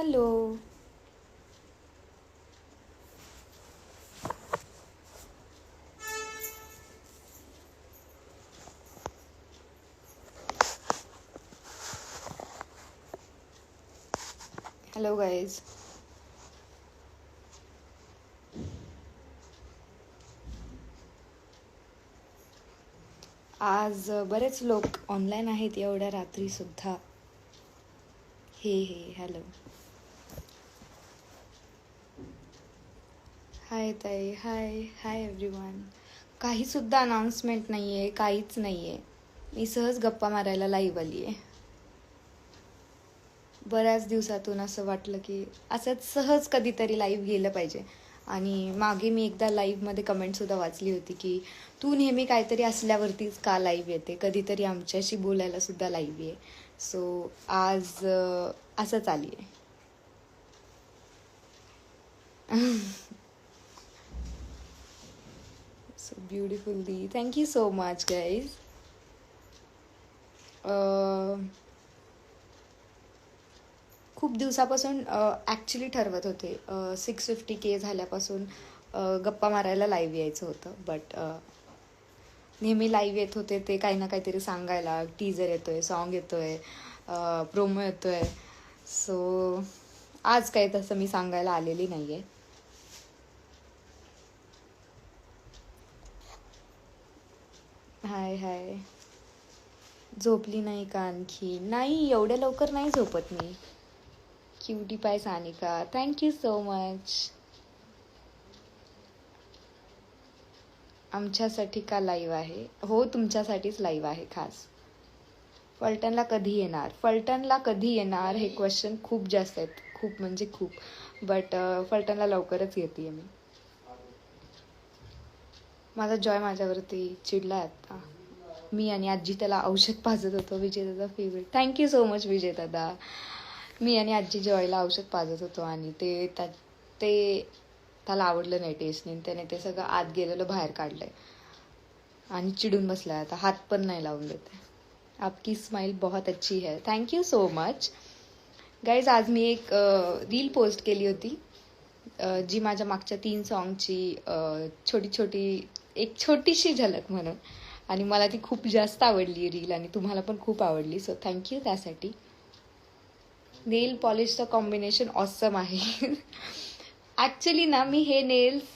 Hello. Hello guys. आज बरेच लोक ऑनलाईन आहेत एवढ्या रात्री सुद्धा. हे हॅलो. हाय ताई. हाय हाय एव्हरीवन. काही सुद्धा अनाउन्समेंट नाही आहे, काहीच नाही आहे. मी सहज गप्पा मारायला लाईव्ह आली आहे. बऱ्याच दिवसातून असं वाटलं की असंच सहज कधीतरी लाईव्ह गेलं पाहिजे. आणि मागे मी एकदा लाईव्हमध्ये कमेंटसुद्धा वाचली होती की तू नेहमी काहीतरी असल्यावरतीच का लाईव्ह येते, कधीतरी आमच्याशी बोलायला सुद्धा लाईव्ह ये. सो आज असंच आली आहे. So beautifully. Thank you so much guys. खूप दिवसापासून ॲक्च्युली ठरवत होते 650K झाल्यापासून गप्पा मारायला लाईव्ह यायचं होतं. बट नेहमी लाईव्ह येत होते ते काही ना काहीतरी सांगायला. टीजर येतोय, सॉन्ग येतोय, प्रोमो येतोय. सो आज काही तसं मी सांगायला आलेली नाही आहे. हाय हाय. झोपली नाही का आणखी? नाही, एवढ्या लवकर नाही झोपत मी. क्युटी पाय सानिका, थँक्यू सो मच. आमच्यासाठी का लाईव्ह आहे? हो, तुमच्यासाठीच लाईव्ह आहे खास. फलटणला कधी येणार? फलटणला कधी येणार हे क्वेश्चन खूप जास्त आहेत, खूप म्हणजे खूप. बट फलटणला लवकरच येते मी. माझा जॉय माझ्यावरती चिडला आहे आता. मी आणि आजी त्याला औषध पाजत होतो. विजय दादा फेवरेट. थँक्यू सो मच विजय दादा. मी आणि आजी जॉयला औषध पाजत होतो आणि ते त्याला आवडलं नाही टेस्टने. त्याने ते सगळं आत गेलेलं बाहेर काढलंय आणि चिडून बसलाय आता. हात पण नाही लावून देते. आपकी स्माइल बहुत अच्छी है. Thank you so much guys. आज मी एक रील पोस्ट केली होती जी माझ्या मागच्या 3 सॉन्गची एक छोटीशी झलक म्हणून. आणि मला ती खूप जास्त आवडली रील आणि तुम्हाला पण खूप आवडली. सो थँक्यू त्यासाठी. नेल पॉलिशचं कॉम्बिनेशन ऑसम आहे. ॲक्च्युली ना मी हे नेल्स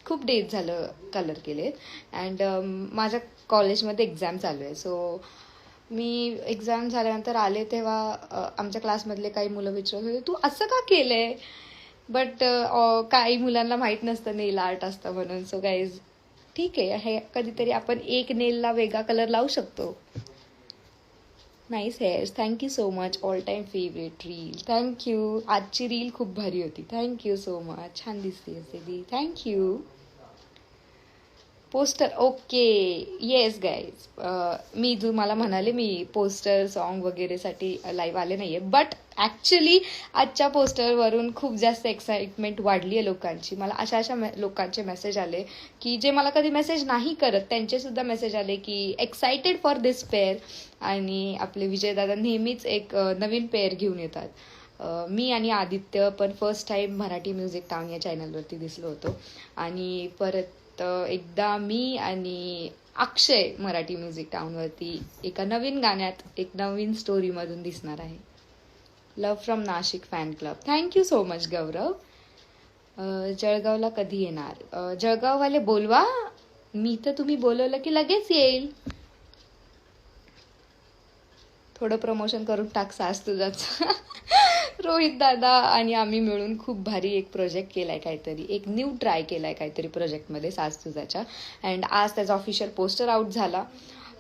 खूप डेज झालं कलर केलेत. अँड माझ्या कॉलेजमध्ये एक्झाम चालू आहे. सो मी एक्झाम झाल्यानंतर आले तेव्हा आमच्या क्लासमधले काही मुलं विचारत होते तू असं का केलं आहे. बट काही मुलांना माहीत नसतं नेल आर्ट असतं म्हणून. सो गाईज ठीक आहे, हे कधीतरी आपण एक नेलला वेगळा कलर लावू शकतो. Nice hairs. Thank you so much. All time favourite reel. Thank you. आजची रील खूप भारी होती. Thank you so much. छान दिसते दी. Thank you. Poster okay. Yes guys. मी तुम्हाला म्हणाले मी पोस्टर सॉन्ग वगैरेसाठी लाईव्ह आले नाही आहे. बट ॲक्च्युली आजच्या पोस्टरवरून खूप जास्त एक्साइटमेंट वाढली आहे लोकांची. मला अशा लोकांचे मेसेज आले की जे मला कधी मेसेज नाही करत त्यांचेसुद्धा मेसेज आले की एक्सायटेड फॉर दिस पेअर. आणि आपले विजयदादा नेहमीच एक नवीन पेअर घेऊन येतात. मी आणि आदित्य पण first time Marathi music town या चॅनलवरती दिसलो होतो. आणि परत एकदा मी आणि अक्षय मराठी म्युझिक टाउनवरती एका नवीन गाण्यात एक नवीन स्टोरीमधून दिसणार आहे. Love from Nashik fan club. Thank you so much Gaurav. जळगावला कधी येणार? जळगाववाले बोलवा. मी तर तुम्ही बोलवलं की लगेच येईल. थोडं प्रमोशन करून टाक सास तुझाच. रोहित दादा आणि आम्ही मिळून खूप भारी एक प्रोजेक्ट केलाय, काहीतरी एक न्यू ट्राय केलाय काहीतरी प्रोजेक्टमध्ये सास तुझाच्या. अँड आज त्याचा ऑफिशियल पोस्टर आउट झाला.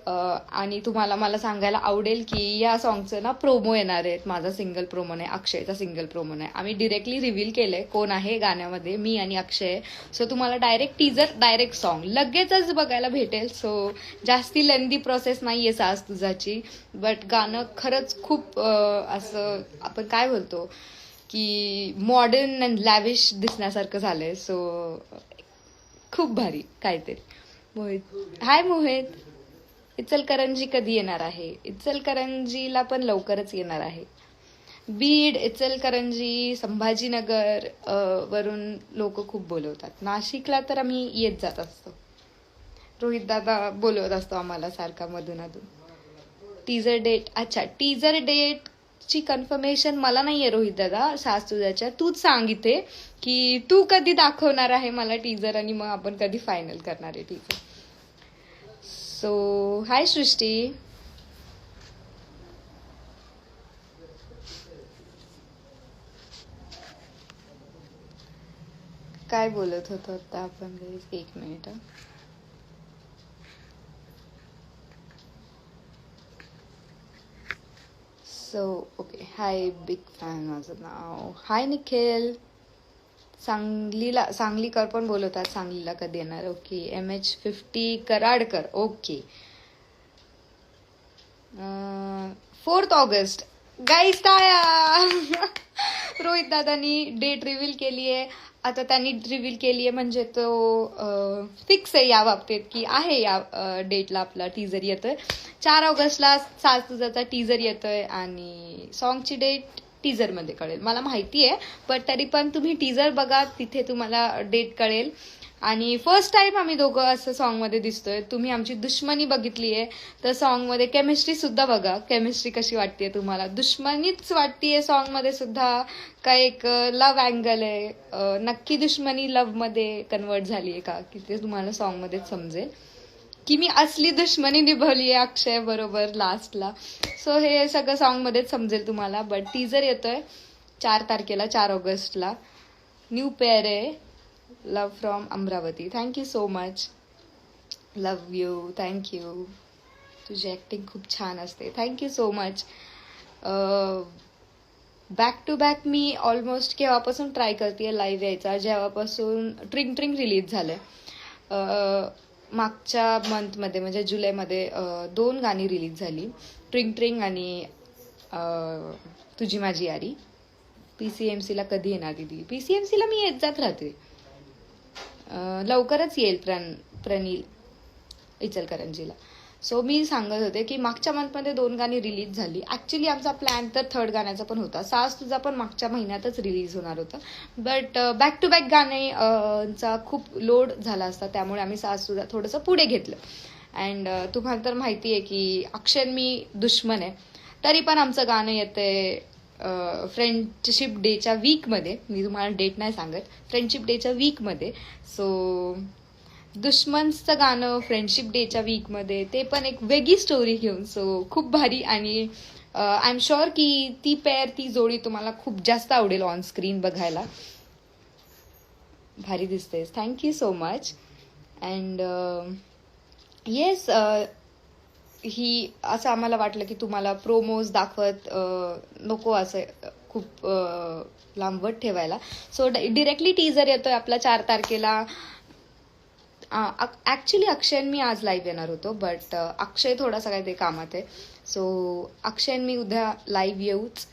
आणि तुम्हाला मला सांगायला आवडेल की या सॉन्गचं ना प्रोमो येणार आहेत. माझा सिंगल प्रोमो नाही, अक्षयचा सिंगल प्रोमो नाही. आम्ही डिरेक्टली रिव्हील केलंय कोण आहे गाण्यामध्ये, मी आणि अक्षय. सो तुम्हाला डायरेक्ट टीजर डायरेक्ट सॉन्ग लगेचच बघायला भेटेल. सो जास्ती लेंदी प्रोसेस नाही आहे सास तुझाची. बट गाणं खरंच खूप असं आपण काय बोलतो की मॉडर्न अँड लॅविश दिसण्यासारखं झालंय. सो खूप भारी काहीतरी. मोहित. हाय मोहित. इचलकरंजी कधी येणार आहे? इचलकरंजीला पण लवकरच येणार आहे. बीड, इचलकरंजी, संभाजीनगर वरून लोक खूप बोलवतात. नाशिकला तर आम्ही येत जात असतो. रोहित दादा बोलवत असतो आम्हाला सारखा मधून अधून. टीजर डेट, अच्छा टीजर डेट ची कन्फर्मेशन मला नाहीये रोहित दादा, सास तुझ्याच्या. तूच सांग इथे की तू कधी दाखवणार आहे मला टीजर, आणि मग आपण कधी फायनल करणार आहे टीजर. सो हाय सृष्टी. काय बोलत होतो आता आपण? एक मिनिट. सो ओके, हाय बिग फॅन माझं नाव. हाय निखिल. सांगलीकर पण बोलवतात. सांगलीला कधी येणार? ओके. MH50 कराडकर. ओके. 4 ऑगस्ट. गाईस टाळ्या. रोहित दादानी डेट रिव्हील केली आहे. आता त्यांनी रिव्हील केली आहे म्हणजे तो फिक्स आहे या बाबतीत की आहे या डेटला आपला टीजर येतोय. 4 ऑगस्टला सास तुझाचा टीजर येतोय आणि सॉन्गची डेट टीजरमध्ये कळेल. मला माहिती आहे, पण तरी पण तुम्ही टीजर बघा, तिथे तुम्हाला डेट कळेल. आणि फर्स्ट टाइम आम्ही दोघं असं सॉन्गमध्ये दिसतोय. तुम्ही आमची दुश्मनी बघितली आहे, तर सॉन्गमध्ये केमिस्ट्री सुद्धा बघा. केमिस्ट्री कशी वाटतेय तुम्हाला? दुश्मनीच वाटतेय सॉन्गमध्ये सुद्धा का एक लव्ह अँगल आहे? नक्की दुश्मनी लव्हमध्ये कन्वर्ट झाली आहे का, की ते तुम्हाला सॉन्गमध्येच समजेल की मी असली दुश्मनी निभवली आहे अक्षय बरोबर लास्टला. सो हे सगळं सॉन्गमध्येच समजेल तुम्हाला. बट टीजर येतोय 4 तारखेला, 4 ऑगस्टला. न्यू पेअर आहे. Love from Amravati. Thank you so much. Love you. Thank you. तुझी ॲक्टिंग खूप छान असते. Thank you so much. Back to back मी ऑलमोस्ट केव्हापासून ट्राय करते लाईव्ह यायचा, जेव्हापासून ट्रिंग ट्रिंग रिलीज झालंय. मागच्या मंथमध्ये म्हणजे जुलैमध्ये 2 गाणी रिलीज झाली, ट्रिंग ट्रिंग आणि तुझी माझी यारी. PCMCला कधी येणार दीदी? PCMCला मी येत जात राहते. लवकरच येईल प्रणील इचलकरंजीला. सो मी सांगत होते की मागच्या मंथमध्ये 2 गाणी रिलीज झाली. ॲक्च्युली आमचा प्लॅन तर 3rd गाण्याचा पण होता. सास तुझा पण मागच्या महिन्यातच रिलीज होणार होता, बट बॅक टू बॅक गाण्यांचा खूप लोड झाला असता, त्यामुळे आम्ही सास तुझा थोडंसं पुढे घेतलं. अँड तुम्हाला तर माहिती आहे की अक्षय मी दुश्मन आहे, तरी पण आमचं गाणं येतंय फ्रेंडशिप डेच्या वीकमध्ये. मी तुम्हाला डेट नाही सांगत, फ्रेंडशिप डेच्या वीकमध्ये. सो दुश्मनचं गाणं फ्रेंडशिप डेच्या वीकमध्ये, ते पण एक वेगळी स्टोरी घेऊन. सो खूप भारी. आणि आय एम शुअर की ती पेअर, ती जोडी तुम्हाला खूप जास्त आवडेल ऑन स्क्रीन बघायला. भारी दिसतेस. Thank you so much. And yes, ही असं आम्हाला वाटलं की तुम्हाला प्रोमोज दाखवत नको असं खूप लांबवत ठेवायला. सो डिरेक्टली टीजर येतोय आपला 4 तारखेला. ॲक्च्युली अक्षय मी आज लाईव्ह येणार होतो, बट अक्षय थोडासा काय ते कामात आहे. सो अक्षय मी उद्या लाईव्ह येऊच.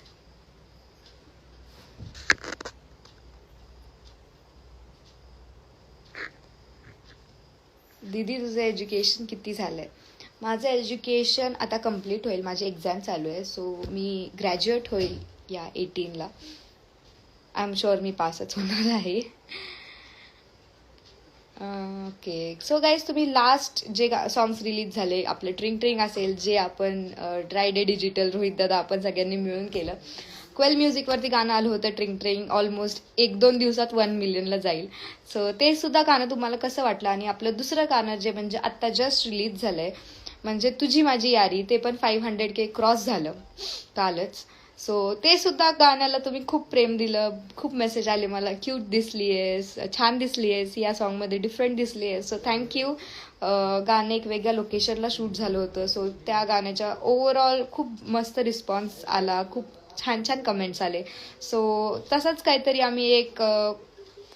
दीदी तुझं एज्युकेशन किती झालंय? माझं एज्युकेशन आता कम्प्लीट होईल, माझी एक्झाम चालू आहे. सो मी ग्रॅज्युएट होईल या 18ला. आय एम शुअर मी पासच होणार आहे. ओके. सो गाईज, तुम्ही लास्ट जे सॉंग्स रिलीज झाले आपले, ट्रिंग ट्रिंग असेल जे आपण ड्राय डे डिजिटल रोहित दादा आपण सगळ्यांनी मिळून केलं. क्वेल म्युझिकवरती गाणं आलं होतं ट्रिंग ट्रिंग, ऑलमोस्ट 1-2 दिवसात 1 मिलियनला जाईल. सो ते सुद्धा गाणं तुम्हाला कसं वाटलं? आणि आपलं दुसरं गाणं जे म्हणजे आत्ता जस्ट रिलीज झालंय म्हणजे तुझी माझी यारी, ते पण 500K क्रॉस झालं कालच. सो ते सुद्धा गाण्याला तुम्ही खूप प्रेम दिलं, खूप मेसेज आले मला, क्यूट दिसली आहेस, छान दिसली आहेस, या सॉन्गमध्ये डिफरंट दिसली आहेस. So thank you. गाणं एक वेगळ्या लोकेशनला शूट झालं होतं. सो त्या गाण्याच्या ओव्हरऑल खूप मस्त रिस्पॉन्स आला, खूप छान छान कमेंट्स आले. सो तसंच काहीतरी आम्ही एक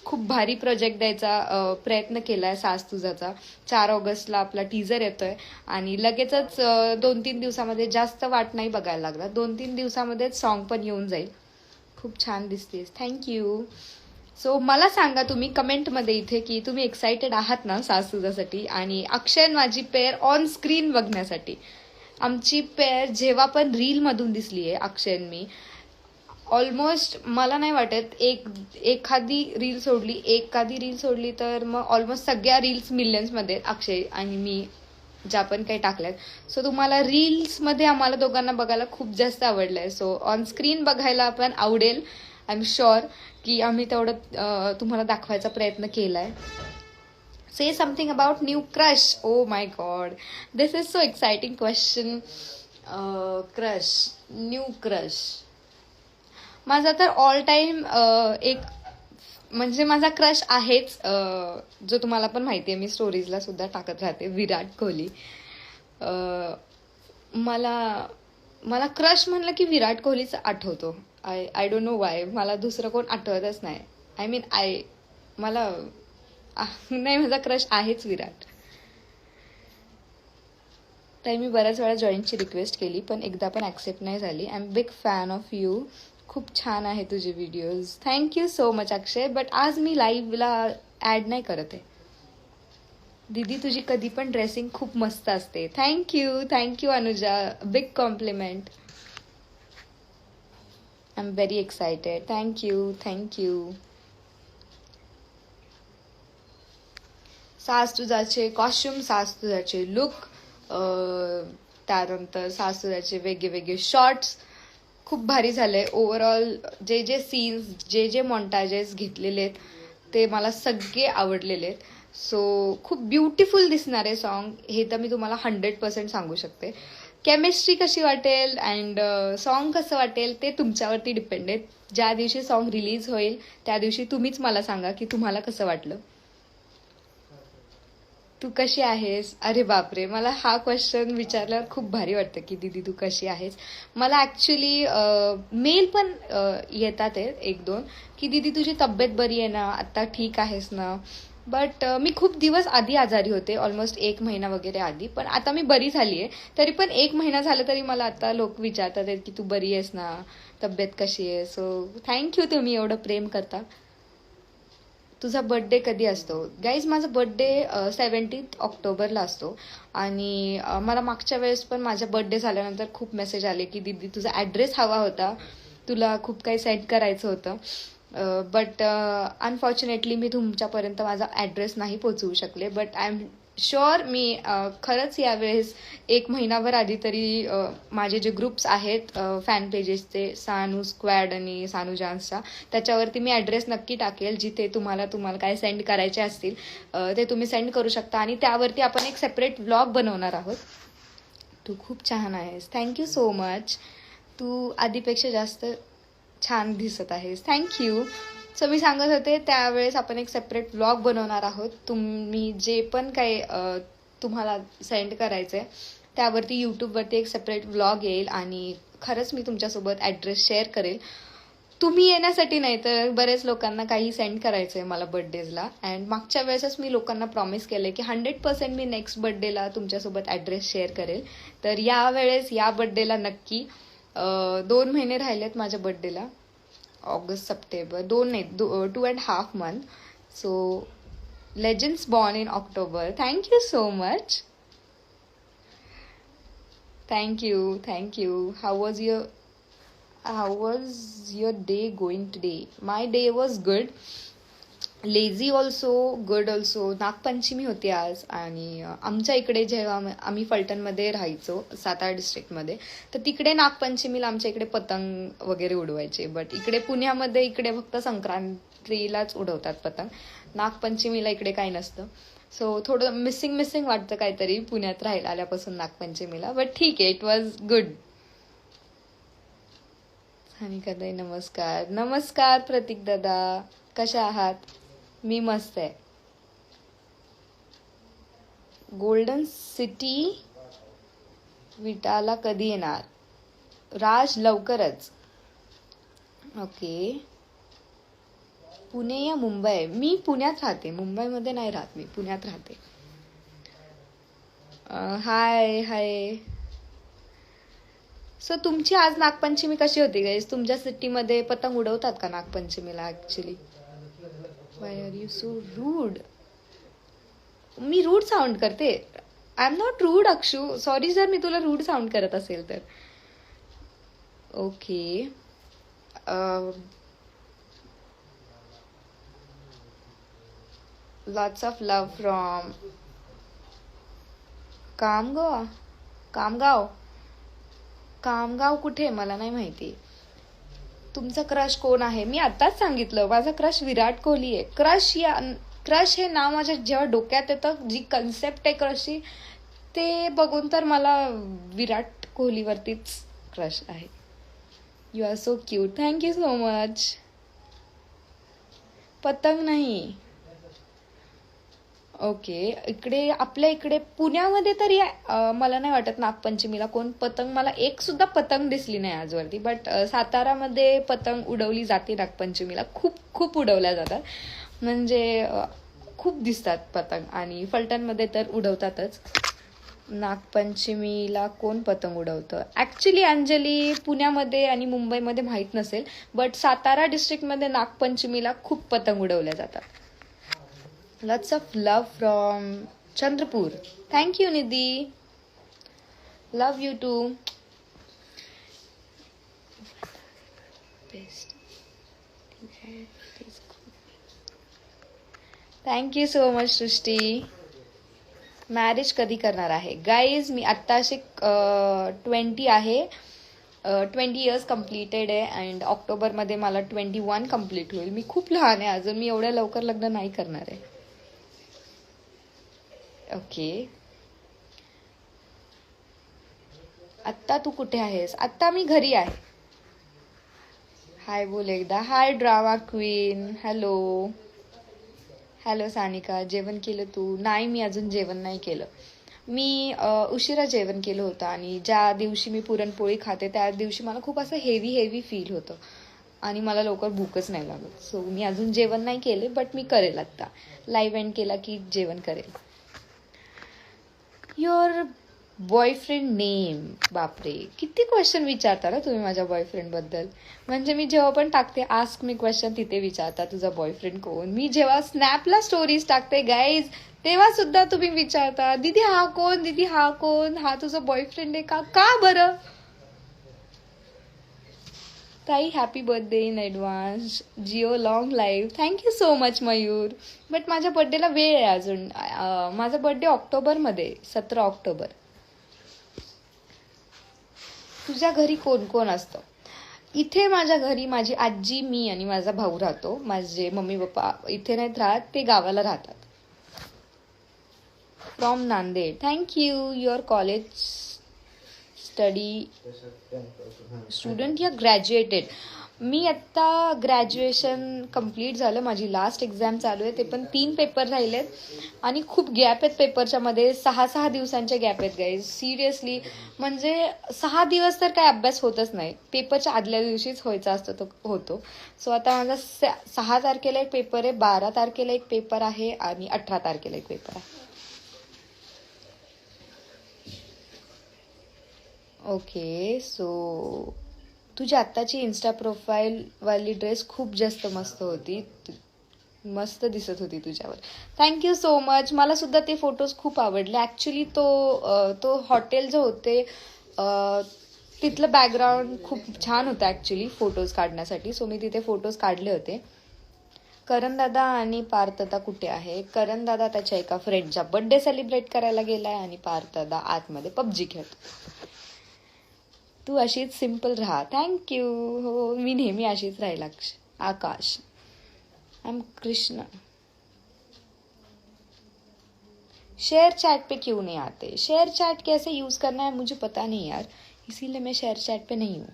खूप भारी प्रोजेक्ट द्यायचा प्रयत्न केला आहे सास तुझाचा. 4 ऑगस्टला आपला टीजर येतोय आणि लगेचच 2-3 दिवसामध्ये, जास्त वाट नाही बघायला लागला, 2-3 दिवसामध्येच सॉन्ग पण येऊन जाईल. खूप छान दिसतेस. थँक्यू. सो मला सांगा तुम्ही कमेंटमध्ये इथे की तुम्ही एक्सायटेड आहात ना सास तुझासाठी आणि अक्षय माझी पेअर ऑन स्क्रीन बघण्यासाठी. आमची पेअर जेव्हा पण रीलमधून दिसली आहे अक्षय मी, ऑलमोस्ट मला नाही वाटत एखादी रील सोडली तर मग ऑलमोस्ट सगळ्या रील्स मिलियन्समध्ये अक्षय आणि मी ज्या पण काही टाकल्यात. सो तुम्हाला रील्समध्ये आम्हाला दोघांना बघायला खूप जास्त आवडलंय. सो ऑन स्क्रीन बघायला पण आवडेल. आय एम शुअर की आम्ही तेवढं तुम्हाला दाखवायचा प्रयत्न केलाय. Say something about new crush. Oh my god, this is so exciting question. Crush, new crush. माझा तर ऑल टाइम एक म्हणजे माझा क्रश आहेच, जो तुम्हाला पण माहिती आहे, मी स्टोरीजला सुद्धा टाकत राहते, विराट कोहली. मला मला क्रश म्हणलं की विराट कोहलीच आठवतो. आय डोंट नो वाय, मला दुसरं कोण आठवतच नाही. आय मीन मला नाही, माझा क्रश आहेच विराट. ताई मी बऱ्याच वेळा जॉईनची रिक्वेस्ट केली पण एकदा पण ॲक्सेप्ट नाही झाली. I am big fan of you. खूप छान आहे तुझे videos. Thank you so much Akshay. But आज मी लाईव्हला ॲड नाही करत आहे. दीदी तुझी कधी पण ड्रेसिंग खूप मस्त असते. Thank you Anuja. Big compliment. I am very excited. Thank you. सासतुजाचे कॉस्ट्युम, सासतुजाचे लुक, त्यानंतर सासतुजाचे वेगळे शॉर्ट्स खूप भारी झाले. ओव्हरऑल जे सीन्स, जे मॉन्टाजेस घेतलेले आहेत ते मला सगळे आवडलेले आहेत. सो खूप ब्युटिफुल दिसणारे सॉन्ग हे तर मी तुम्हाला 100% सांगू शकते. केमिस्ट्री कशी वाटेल अँड सॉन्ग कसं वाटेल ते तुमच्यावरती डिपेंड आहे. ज्या दिवशी सॉन्ग रिलीज होईल त्या दिवशी तुम्हीच मला सांगा की तुम्हाला कसं वाटलं. तू कशी आहेस? अरे बापरे, मला हा क्वेश्चन विचारल्यावर खूप भारी वाटतं की दीदी तू कशी आहेस. मला ॲक्च्युली मेल पण येतात एक दोन की दीदी तुझी तब्येत बरी आहे ना, आत्ता ठीक आहेस ना. बट मी खूप दिवस आधी आजारी होते, ऑलमोस्ट 1 महिना वगैरे आधी. पण आता मी बरी झाली आहे. तरी पण 1 महिना झालं तरी मला आता लोक विचारतात आहेत की तू बरी आहेस ना, तब्येत कशी आहे. सो थँक्यू, तुम्ही एवढं प्रेम करता. तुझा बर्थडे कधी असतो? गाईज माझा बर्थडे 17 ऑक्टोबरला असतो. आणि मला मागच्या वेळेस पण माझ्या बर्थडे झाल्यानंतर खूप मेसेज आले की दीदी तुझा ॲड्रेस हवा होता, तुला खूप काही सेंड करायचं होतं. बट अनफॉर्च्युनेटली मी तुमच्यापर्यंत माझा ॲड्रेस नाही पोचवू शकले. बट आय एम शुअर मी खरंच यावेळेस 1 महिनाभर आधी तरी माझे जे ग्रुप्स आहेत फॅन पेजेसचे, सानू स्क्वॅड आणि सानू जान्सचा, त्याच्यावरती मी ॲड्रेस नक्की टाकेल. जिथे तुम्हाला काय सेंड करायचे असतील ते तुम्ही सेंड करू शकता. आणि त्यावरती आपण एक सेपरेट व्लॉग बनवणार आहोत. तू खूप छान आहेस. Thank you so much. तू आधीपेक्षा जास्त छान दिसत आहेस. थँक्यू. सो मी सांगत होते त्यावेळेस आपण एक सेपरेट व्लॉग बनवणार आहोत. तुम्ही जे पण काही तुम्हाला सेंड करायचं आहे त्यावरती यूट्यूबवरती एक सेपरेट व्लॉग येईल. आणि खरंच मी तुमच्यासोबत ॲड्रेस शेअर करेल. तुम्ही येण्यासाठी नाही तर बरेच लोकांना काही सेंड करायचं आहे मला बर्थडेजला. अँड मागच्या वेळेसच मी लोकांना प्रॉमिस केलं आहे की 100% मी नेक्स्ट बर्थडेला तुमच्यासोबत ॲड्रेस शेअर करेल. तर यावेळेस या बर्थडेला नक्की 2 महिने राहिलेत माझ्या बर्थडेला. August September 2.5 months. So legends born in October. Thank you so much. Thank you. How was your day going today? My day was good. Lazy also, good also. Nagpanchami होती आज. आणि आमच्या इकडे जेव्हा आम्ही फलटणमध्ये राहायचो, सातारा डिस्ट्रिक्टमध्ये, तर तिकडे नागपंचमीला आमच्या इकडे पतंग वगैरे उडवायचे. बट इकडे पुण्यामध्ये फक्त संक्रांतीलाच उडवतात पतंग. नागपंचमीला इकडे काही नसतं. सो थोडं मिसिंग वाटतं काहीतरी पुण्यात राहायला आल्यापासून नागपंचमीला. बट ठीक आहे, इट वॉज गुड. सानिकाताई नमस्कार. प्रतीक दादा कशा आहात? मी मस्त आहे. गोल्डन सिटी विटाला कधी येणार? राज लवकरच. ओके. पुणे या मुंबई? मी पुण्यात राहते, मुंबईमध्ये नाही राहत. मी पुण्यात राहते. हाय. सो तुमची आज नागपंचमी कशी होती गाईज? तुमच्या सिटीमध्ये पतंग उडवतात का नागपंचमीला? Actually why are you so rude? मी रूड साऊंड करते? I am not rude Akshu. Sorry जर मी तुला रूड साऊंड करत असेल तर. Okay. Lots of love from Kamgaon. Kamgaon Kamgaon कुठे मला नाही माहिती. तुमचा क्रश कोण आहे? मी आताच सांगितलं माझा क्रश विराट कोहली आहे. क्रश हे नाव माझ्या जेव्हा डोक्यात येतं, जी कन्सेप्ट आहे क्रशची, ते बघून तर मला विराट कोहलीवरतीच क्रश आहे. You are so cute. Thank you so much. पतंग नाही. ओके, इकडे आपल्या इकडे पुण्यामध्ये तरी मला नाही वाटत नागपंचमीला कोण पतंग, मला एक सुद्धा पतंग दिसली नाही आजवरती. बट सातारामध्ये पतंग उडवली जाते नागपंचमीला, खूप खूप उडवल्या जातात. म्हणजे खूप दिसतात पतंग, आणि फलटणमध्ये तर उडवतातच. नागपंचमीला कोण पतंग उडवतं? ॲक्च्युली अंजली पुण्यामध्ये आणि मुंबईमध्ये माहीत नसेल, बट सातारा डिस्ट्रिक्टमध्ये नागपंचमीला खूप पतंग उडवल्या जातात. Lots of love from Chandrapur. Thank you Nidhi. Love you too. Thank you so much Srishti. Marriage कधी करणार आहे? गाईज मी आत्ताशी 20 आहे. 20 इयर्स कम्प्लिटेड आहे, अँड ऑक्टोबरमध्ये मला 21 कम्प्लीट होईल. मी खूप लहान आहे अजून, मी एवढ्या लवकर लग्न नाही करणार आहे. ओके, आत्ता तू कुठे आहेस? आत्ता मी घरी आहे. हाय बोल एकदा. Hi drama queen. Hello. Hello Sanika. जेवण केलं तू? नाही, मी अजून जेवण नाही केलं. मी उशिरा जेवण केलं होतं, आणि ज्या दिवशी मी पुरणपोळी खाते त्या दिवशी मला खूप असं हेवी फील होतं, आणि मला लवकर भूकच नाही लागत. सो मी अजून जेवण नाही केले, बट मी करेल आत्ता. लाईव्ह एंड केला की जेवण करेल. Your boyfriend name. बापरे, किती क्वेश्चन विचारता ना तुम्ही माझ्या बॉयफ्रेंडबद्दल. म्हणजे मी जेव्हा पण टाकते आस्क मी क्वेश्चन, तिथे विचारता तुझा बॉयफ्रेंड कोण. मी जेव्हा स्नॅपला स्टोरीज टाकते गाईज, तेव्हा सुद्धा तुम्ही विचारता दीदी हा कोण, दीदी हा कोण, हा तुझा बॉयफ्रेंड आहे का? का बरं? ताई happy birthday in advance. Jio long life. Thank you so much Mayur. But माझ्या बर्थडेला वेळ आहे अजून. माझा बर्थडे ऑक्टोबरमध्ये, 17 ऑक्टोबर. तुझ्या घरी कोण कोण असतं? इथे माझ्या घरी माझी आजी, मी आणि माझा भाऊ राहतो. माझे मम्मी पप्पा इथे नाहीत राहत, ते गावाला राहतात. From Nanded. Thank you. Your college study student या ग्रॅज्युएटेड? मी आत्ता ग्रॅज्युएशन कम्प्लीट झालं. माझी लास्ट एक्झाम चालू आहे, ते पण 3 पेपर राहिलेत, आणि खूप गॅप आहेत पेपरच्या मध्ये. 6 दिवसांचे गॅप आहेत गाईज. सिरियसली, म्हणजे 6 दिवस तर काय अभ्यास होतच नाही. पेपरच्या आदल्या दिवशीच व्हायचा असतो तो होतो. सो आता माझा 6 तारखेला एक पेपर आहे, 12 तारखेला एक पेपर आहे, आणि 18 तारखेला एक पेपर आहे. ओके, सो तुझी आत्ताची इन्स्टा प्रोफाईल वाली ड्रेस खूप जास्त मस्त होती, मस्त दिसत होती तुझ्यावर. Thank you so much. मला सुद्धा ते फोटोज खूप आवडले. ॲक्च्युली तो हॉटेल जो होते तिथलं बॅकग्राऊंड खूप छान होतं ॲक्च्युली फोटोज काढण्यासाठी. सो मी तिथे फोटोज काढले होते. करण दादा आणि पार्थदा कुठे आहे? करण दादा त्याच्या एका फ्रेंडचा बर्थडे सेलिब्रेट करायला गेलाय, आणि पार्थदा आतमध्ये पबजी खेळतो. तू अशीच सिम्पल राहा. थँक्यू. हो, मी नेहमी अशीच राहील. Akash. I am Krishna. Share chat पे क्यों नहीं आते? शेयर चैट कैसे यूज करना है मुझे पता नहीं यार, इसीलिए मैं शेयर चैट पे नहीं हूँ.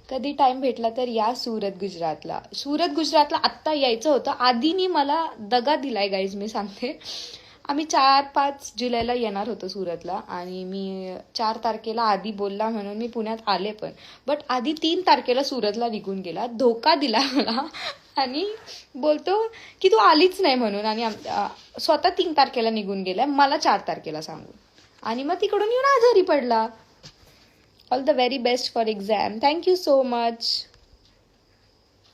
कधी टाइम भेटला तर या सुरत गुजरातला. सुरत गुजरातला आत्ता यायचं होतं. आधीनी मला दगा दिलाय गाईज, मी सांगते. आम्ही 4-5 जुलैला येणार होतो सुरतला, आणि मी 4 तारखेला आधी बोलला म्हणून मी पुण्यात आले पण. बट आधी 3 तारखेला सुरतला निघून गेला, धोका दिला मला, आणि बोलतो की तू आलीच नाही म्हणून, आणि स्वतः 3 तारखेला निघून गेलाय मला 4 तारखेला सांगून, आणि मग तिकडून येऊन आजारी पडला. All the very best for exam. Thank you so much.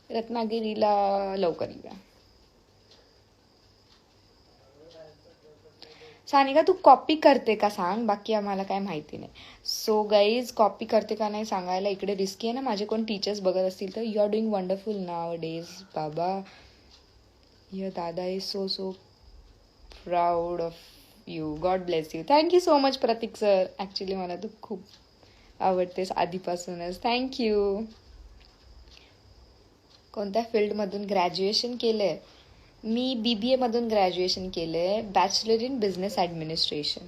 रत्नागिरीला लवकर या. सानिका तू कॉपी करते का सांग, बाकी आम्हाला काय माहिती नाही. सो गाईज, कॉपी करते का नाही सांगायला इकडे रिस्की आहे ना. माझे कोण टीचर्स बघत असतील तर. You are doing wonderful nowadays baba. Your dada is so so proud of you. God bless you. Thank you so much Pratik sir. Actually मला तू खूप आवडतेस आधीपासूनच. थँक्यू. कोणत्या फील्डमधून ग्रॅज्युएशन केलं आहे? मी BBA मधून ग्रॅज्युएशन केलं आहे, bachelor in business administration.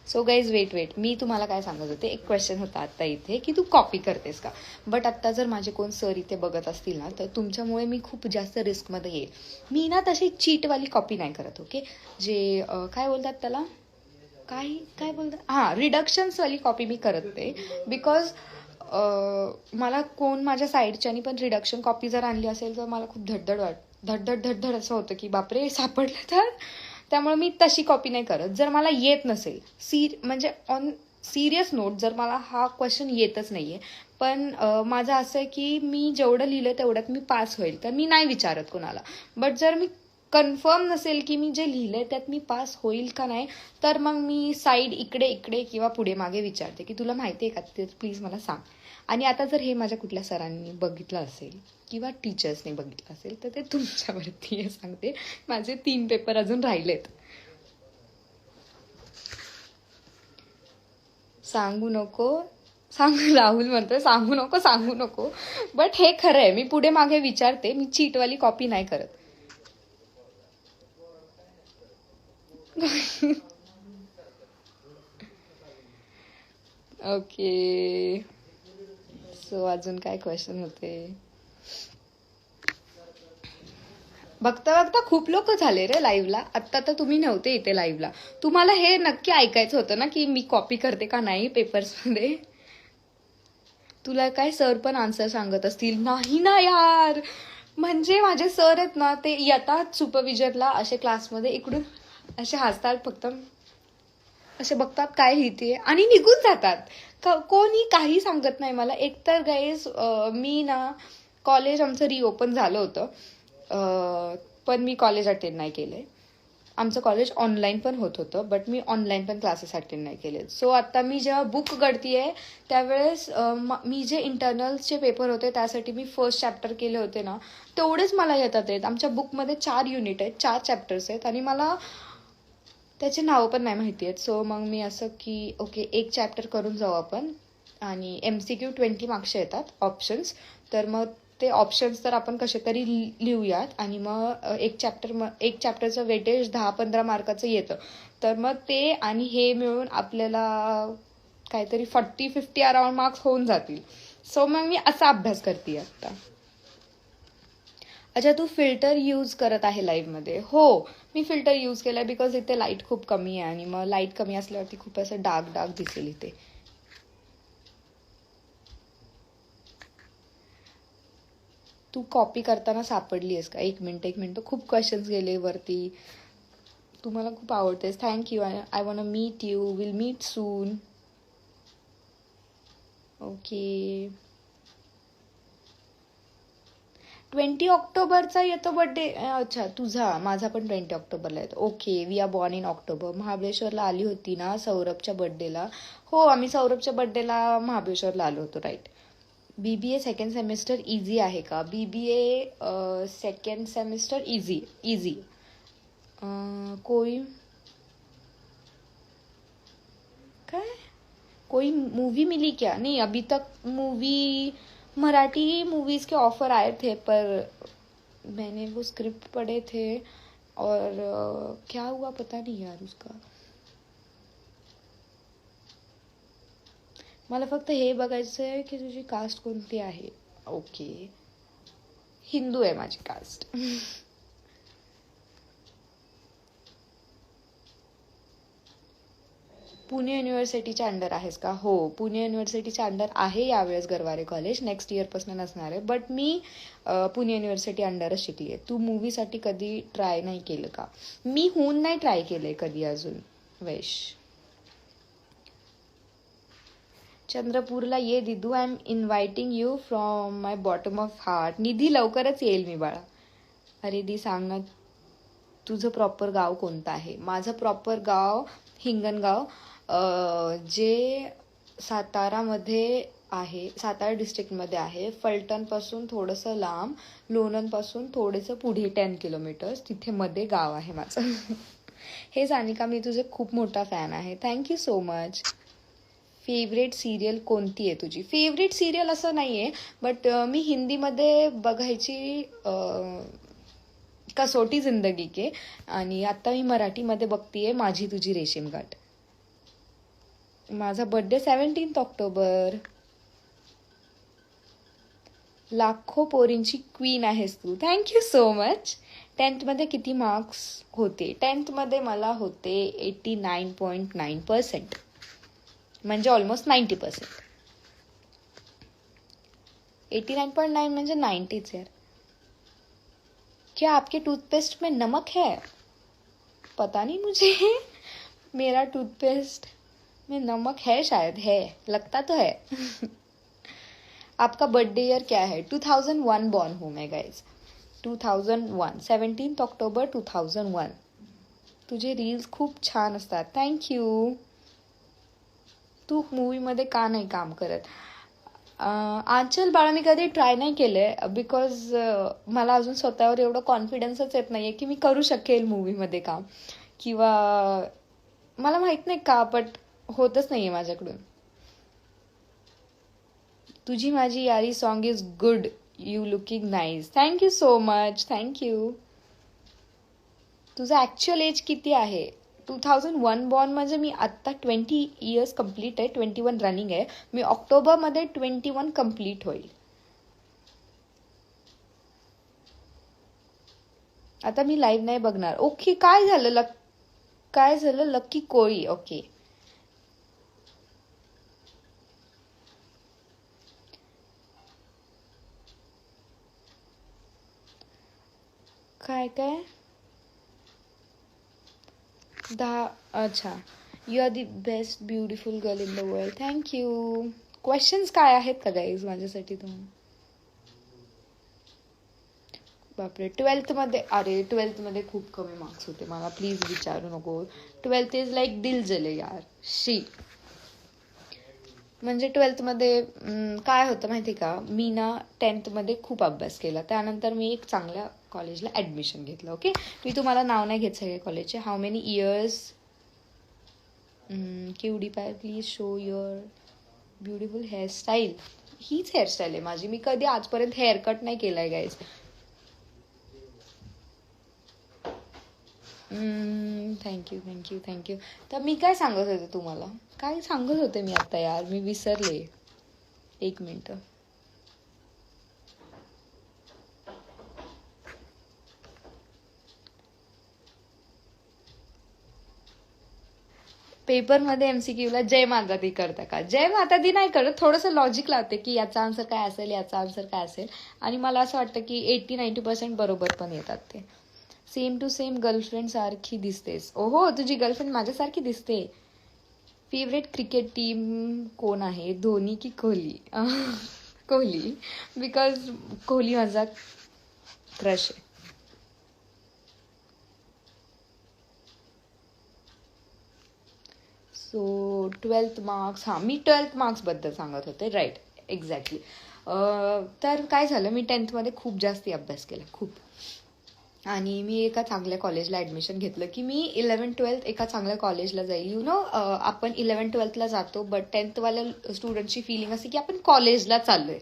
So guys wait, मी तुम्हाला काय सांगत होते, एक क्वेश्चन होता आत्ता इथे की तू कॉपी करतेस का. बट आत्ता जर माझे कोण सर इथे बघत असतील ना, तर तुमच्यामुळे मी खूप जास्त रिस्कमध्ये येईल. मी ना तशी चीटवाली कॉपी नाही करत. ओके, जे काय बोलतात त्याला, काय बोलतात, हां, रिडक्शन्सवाली कॉपी मी करत ते. बिकॉज मला कोण माझ्या साईडच्यानी पण रिडक्शन कॉपी जर आणली असेल तर मला खूप धडधड असं होतं की बापरे सापडलं तर. त्यामुळे मी तशी कॉपी नाही करत. जर मला येत नसेल म्हणजे ऑन सिरियस नोट, जर मला हा क्वेश्चन येतच नाहीये, पण माझं असं आहे की मी जेवढं लिहिलं तेवढ्यात मी पास होईल, तर मी नाही विचारत कोणाला. बट जर मी कन्फर्म नसेल की मी जे लिहिलंय त्यात मी पास होईल का नाही, तर मग मी साईड इकडे किंवा पुढे मागे विचारते की तुला माहिती आहे का, ते प्लीज मला सांग. आणि आता जर हे माझ्या कुठल्या सरांनी बघितलं असेल किंवा टीचर्सने बघितलं असेल तर ते तुमच्यावरती आहे सांगते. माझे 3 पेपर अजून राहिलेत. सांगू नको राहुल म्हणतोय सांगू नको. बट हे खरं आहे, मी पुढे मागे विचारते. मी चीटवाली कॉपी नाही करत. ओके, सो अजून काय क्वेश्चन होते. बघता खूप लोक झाले रे लाईव्हला. आत्ता तर तुम्ही नव्हते इथे लाईव्हला. तुम्हाला हे नक्की ऐकायचं होतं ना की मी कॉपी करते का नाही पेपर्समध्ये. तुला काय सर पण आन्सर सांगत असतील. नाही ना यार, म्हणजे माझे सर आहेत ना, ते येतात सुपरविजनला असे क्लासमध्ये, इकडून असे हसतात फक्त, असे बघतात काय लिहिते आणि निघून जातात. कोणी काही सांगत नाही मला. एकतर गाईज मी ना, कॉलेज आमचं रिओपन झालं होतं, पण मी कॉलेज अटेंड नाही केलंय. आमचं कॉलेज ऑनलाईन पण होत होतं, बट मी ऑनलाईन पण क्लासेस अटेंड नाही केले. सो आता मी जेव्हा बुक गळतीये त्यावेळेस मी जे इंटरनल्सचे पेपर होते त्यासाठी मी फर्स्ट चॅप्टर केले होते ना, तेवढेच मला येतात आहेत. आमच्या बुकमध्ये 4 युनिट आहेत, 4 चॅप्टर्स आहेत आणि मला त्याचे नावं पण नाही माहिती आहेत. सो मग मी असं की ओके, एक चॅप्टर करून जाऊ आपण. आणि MCQ 20 मार्क्सचे येतात ऑप्शन्स, तर मग ते ऑप्शन्स तर आपण कसे तरी लिहूयात. आणि मग एक चॅप्टरचं वेटेज 10-15 मार्काचं येतं. तर मग ते आणि हे मिळून आपल्याला काहीतरी 40-50 अराउंड मार्क्स होऊन जातील. सो मग मी असा अभ्यास करते आता. अच्छा, तू फिल्टर यूज करत आहे लाईव्हमध्ये? हो, मी फिल्टर यूज केलाय बिकॉज इथे लाईट खूप कमी आहे आणि मग लाईट कमी असल्यावरती खूप असं डार्क दिसेल इथे. तू कॉपी करताना सापडली आहेस का? एक मिनिट, खूप क्वेश्चन्स गेले वरती. तू मला खूप आवडतेस. Thank you. I want meet you. Will meet soon. Okay, 20 ऑक्टोबरचा येतो बर्थडे. अच्छा, तुझा. माझा पण 20 ऑक्टोबरला येतो. Okay, we are born in October. महाबळेश्वरला आली होती ना सौरभच्या बर्थडेला? हो, आम्ही सौरभच्या बर्थडेला महाबळेश्वरला आलो होतो. Right. BBA second semester easy आहे का? BBA second semester easy. कोई मूवी मिली क्या? नहीं, अभी तक मूवी, मराठी मूवीज के ऑफर आए थे पर मैंने वो स्क्रिप्ट पढ़े थे और क्या हुआ पता नहीं यार उसका. मला फक्त हे बघायचं आहे की तुझी कास्ट कोणती आहे. ओके, हिंदू आहे माझी कास्ट. पुणे युनिव्हर्सिटीच्या अंडर आहेस का? हो, पुणे युनिव्हर्सिटीच्या अंडर आहे यावेळेस गरवारे कॉलेज. नेक्स्ट इयरपासून नसणार आहे. बट मी पुणे युनिव्हर्सिटी अंडरच शिकली आहे. तू मूवीसाठी कधी ट्राय नाही केलं का? मी हून नाही ट्राय केलंय कधी अजून. वैश, चंद्रपूरला ये दिदू. I am inviting you from my bottom of heart. Nidhi लवकरच येईल मी बाळा. अरे दी सांग ना. तुझं प्रॉपर गाव कोणतं आहे? माझं प्रॉपर गाव हिंगणगाव, जे सातारामध्ये आहे, सातारा डिस्ट्रिक्टमध्ये आहे. फलटणपासून थोडंसं लांब, लोणंदपासून थोडंसं पुढे 10 किलोमीटर्स, तिथे मध्ये गाव आहे माझं. हे सानिका, मी तुझे खूप मोठा फॅन आहे. Thank you so much. Favourite serial कोणती आहे तुझी? फेवरेट सिरियल असं नाही आहे, बट मी हिंदीमध्ये बघायची कसोटी जिंदगी के, आणि आता मी मराठीमध्ये बघतीये माझी तुझी रेशीमगाठ. माझा बर्थडे 17 ऑक्टोबर. लाखो पोरींची क्वीन आहेस तू. Thank you so much. 10th मध्ये किती मार्क्स होते? 10th मध्ये मला होते 89.9%, म्हणजे ऑलमोस्ट 90%. 89.9 म्हणजे 90च यार. क्या आपके टूथपेस्ट में नमक है? पता नहीं मुझे. मेरा टूथपेस्ट में नमक है, शायद है, लगता तो है. आपका बर्थडे ईयर क्या है? 2001 बॉर्न हूँ मैं गाइज. 2001, 17 ऑक्टोबर 2001. तुझे रील्स खूप छान असतात. थँक्यू. तू मूवीमध्ये का नाही काम करत? आंचल बाळा, मी कधी ट्राय नाही केलंय, बिकॉज मला अजून स्वतःवर एवढं कॉन्फिडन्सच येत नाहीये की मी करू शकेल मूवीमध्ये काम, किंवा मला माहित नाही का, बट होतच नाहीये माझ्याकडून. तुझी माझी यारी song is good, you looking nice. Thank you so much. Thank you. तुझं ऍक्च्युअल एज किती आहे? 2001 बॉर्न म्हणजे मी आत्ता 20 इयर्स कम्प्लीट आहे. 21 रनिंग आहे. मी ऑक्टोबरमध्ये 21 कम्प्लीट होईल. आता मी लाईव्ह नाही बघणार. ओके, काय झालं लक्की कोळी. ओके. काय अच्छा. You are the best beautiful girl in the world. Thank you. Questions काय आहेत का गाईज माझ्यासाठी तुम्ही? बापरे, 12th मध्ये, अरे 12th मध्ये खूप कमी मार्क्स होते. मला प्लीज विचारू नको. 12th इज लाईक दिल जले यार. शी. म्हणजे 12th मध्ये काय होतं माहिती का, मी ना 10th मध्ये खूप अभ्यास केला. त्यानंतर मी एक चांगल्या कॉलेजला ऍडमिशन घेतलं. ओके. मी तुम्हाला नाव नाही घेत सगळे कॉलेजचे. How many years? क्यूडी पाय, please show your beautiful hairstyle. हीच हेअरस्टाईल आहे माझी. मी कधी आजपर्यंत हेअरकट नाही केलाय गाईज. थँक्यू. तर मी काय सांगत होते तुम्हाला? काय सांगत होते मी आता यार, मी विसरले. एक मिनिट. पेपरमध्ये MCQ ला जय माता दी करता का? जय माता दी नाही करत, थोडंसं लॉजिक लावते की याचा आन्सर काय असेल, याचा आन्सर काय असेल, आणि मला असं वाटतं की 80-90% बरोबर पण येतात ते. सेम टू सेम गर्लफ्रेंड सारखी दिसतेस. ओहो, तुझी गर्लफ्रेंड माझ्यासारखी दिसते. फेवरेट क्रिकेट टीम कोण आहे? धोनी की कोहली? कोहली, बिकॉज कोहली माझा क्रश आहे. So 12th marks. हां, मी 12th मार्क्सबद्दल सांगत होते. Right, exactly. तर काय झालं, मी 10th मध्ये खूप जास्ती अभ्यास केला, खूप. आणि मी एका चांगल्या कॉलेजला ऍडमिशन घेतलं की मी 11th-12th एका चांगल्या कॉलेजला जाईल. यु नो, आपण 11th-12thला जातो, बट 10th वाल्या स्टुडंटची फिलिंग असते की आपण कॉलेजला चाललोय.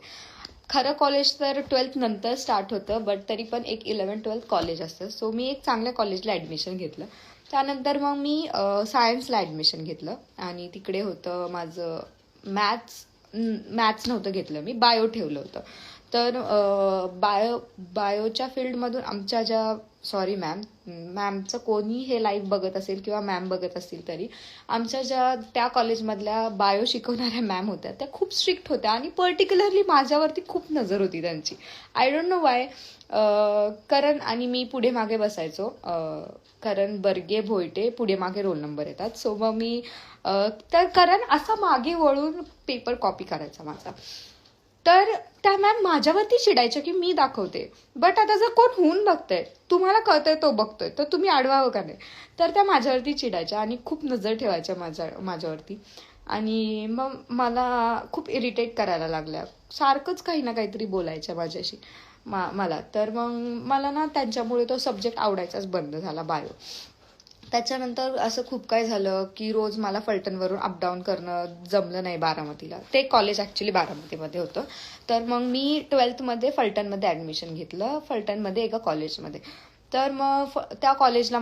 खरं कॉलेज तर 12th नंतर स्टार्ट होतं, बट तरी पण एक 11th-12th कॉलेज असतं. सो मी एक चांगल्या कॉलेजला ऍडमिशन घेतलं. त्यानंतर मग मी सायन्सला ऍडमिशन घेतलं, आणि तिकडे होतं माझं मॅथ्स नव्हतं घेतलं मी, बायो ठेवलं होतं. तर बायोच्या फील्डमधून आमच्या ज्या, सॉरी मॅमचं कोणी हे लाईव्ह बघत असेल किंवा मॅम बघत असतील तरी, आमच्या ज्या त्या कॉलेजमधल्या बायो शिकवणाऱ्या मॅम होत्या त्या खूप स्ट्रिक्ट होत्या, आणि पर्टिक्युलरली माझ्यावरती खूप नजर होती त्यांची. I don't know why. Karan आणि मी पुढे मागे बसायचो. करण बर्गे भोयटे पुढे मागे रोल नंबर येतात. सो मग मी तर करण असा मागे वळून पेपर कॉपी करायचा माझा. तर त्या मॅम माझ्यावरती चिडायच्या की मी दाखवते, बट आता जर कोण होऊन बघतंय, तुम्हाला कळतंय तो बघतोय, तर तुम्ही आडवावं का नाही. तर त्या माझ्यावरती चिडायच्या आणि खूप नजर ठेवायच्या माझ्यावरती. आणि मग मला खूप इरिटेट करायला लागल्या, सारखंच काही ना काहीतरी बोलायच्या माझ्याशी मला. तर मग मला ना त्यांच्यामुळे तो सब्जेक्ट आवडायचाच बंद झाला, बायो. त्याच्यानंतर असं खूप काय झालं की रोज मला फलटणवरून अपडाऊन करणं जमलं नाही बारामतीला. ते कॉलेज ॲक्च्युली बारामतीमध्ये होतं. तर मग मी 12th फलटणमध्ये ॲडमिशन घेतलं, फलटणमध्ये एका कॉलेजमध्ये. तर मग त्या कॉलेजला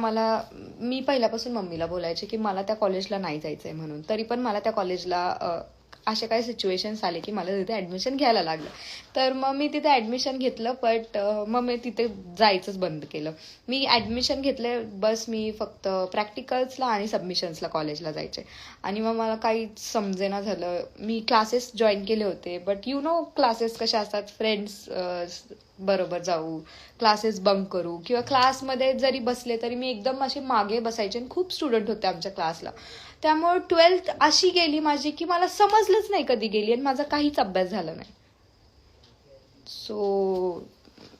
मी पहिल्यापासून मम्मीला बोलायचे की मला त्या कॉलेजला नाही जायचंय म्हणून. तरी पण मला त्या कॉलेजला असे काही सिच्युएशन्स आले की मला तिथे ॲडमिशन घ्यायला लागलं. तर मग मी तिथे ॲडमिशन घेतलं, बट मग मी तिथे जायचंच बंद केलं. मी ॲडमिशन घेतले, बस मी फक्त प्रॅक्टिकल्सला आणि सबमिशन्सला कॉलेजला जायचे. आणि मग मला काहीच समजेना झालं. मी क्लासेस जॉईन केले होते, बट क्लासेस कसे असतात, फ्रेंड्स बरोबर जाऊ, क्लासेस बंक करू, किंवा क्लासमध्ये जरी बसले तरी मी एकदम असे मागे बसायचे. आणि खूप स्टुडंट होते आमच्या क्लासला. त्यामुळे 12th अशी गेली माझी की मला समजलंच नाही कधी गेली, आणि माझा काहीच अभ्यास झाला नाही. सो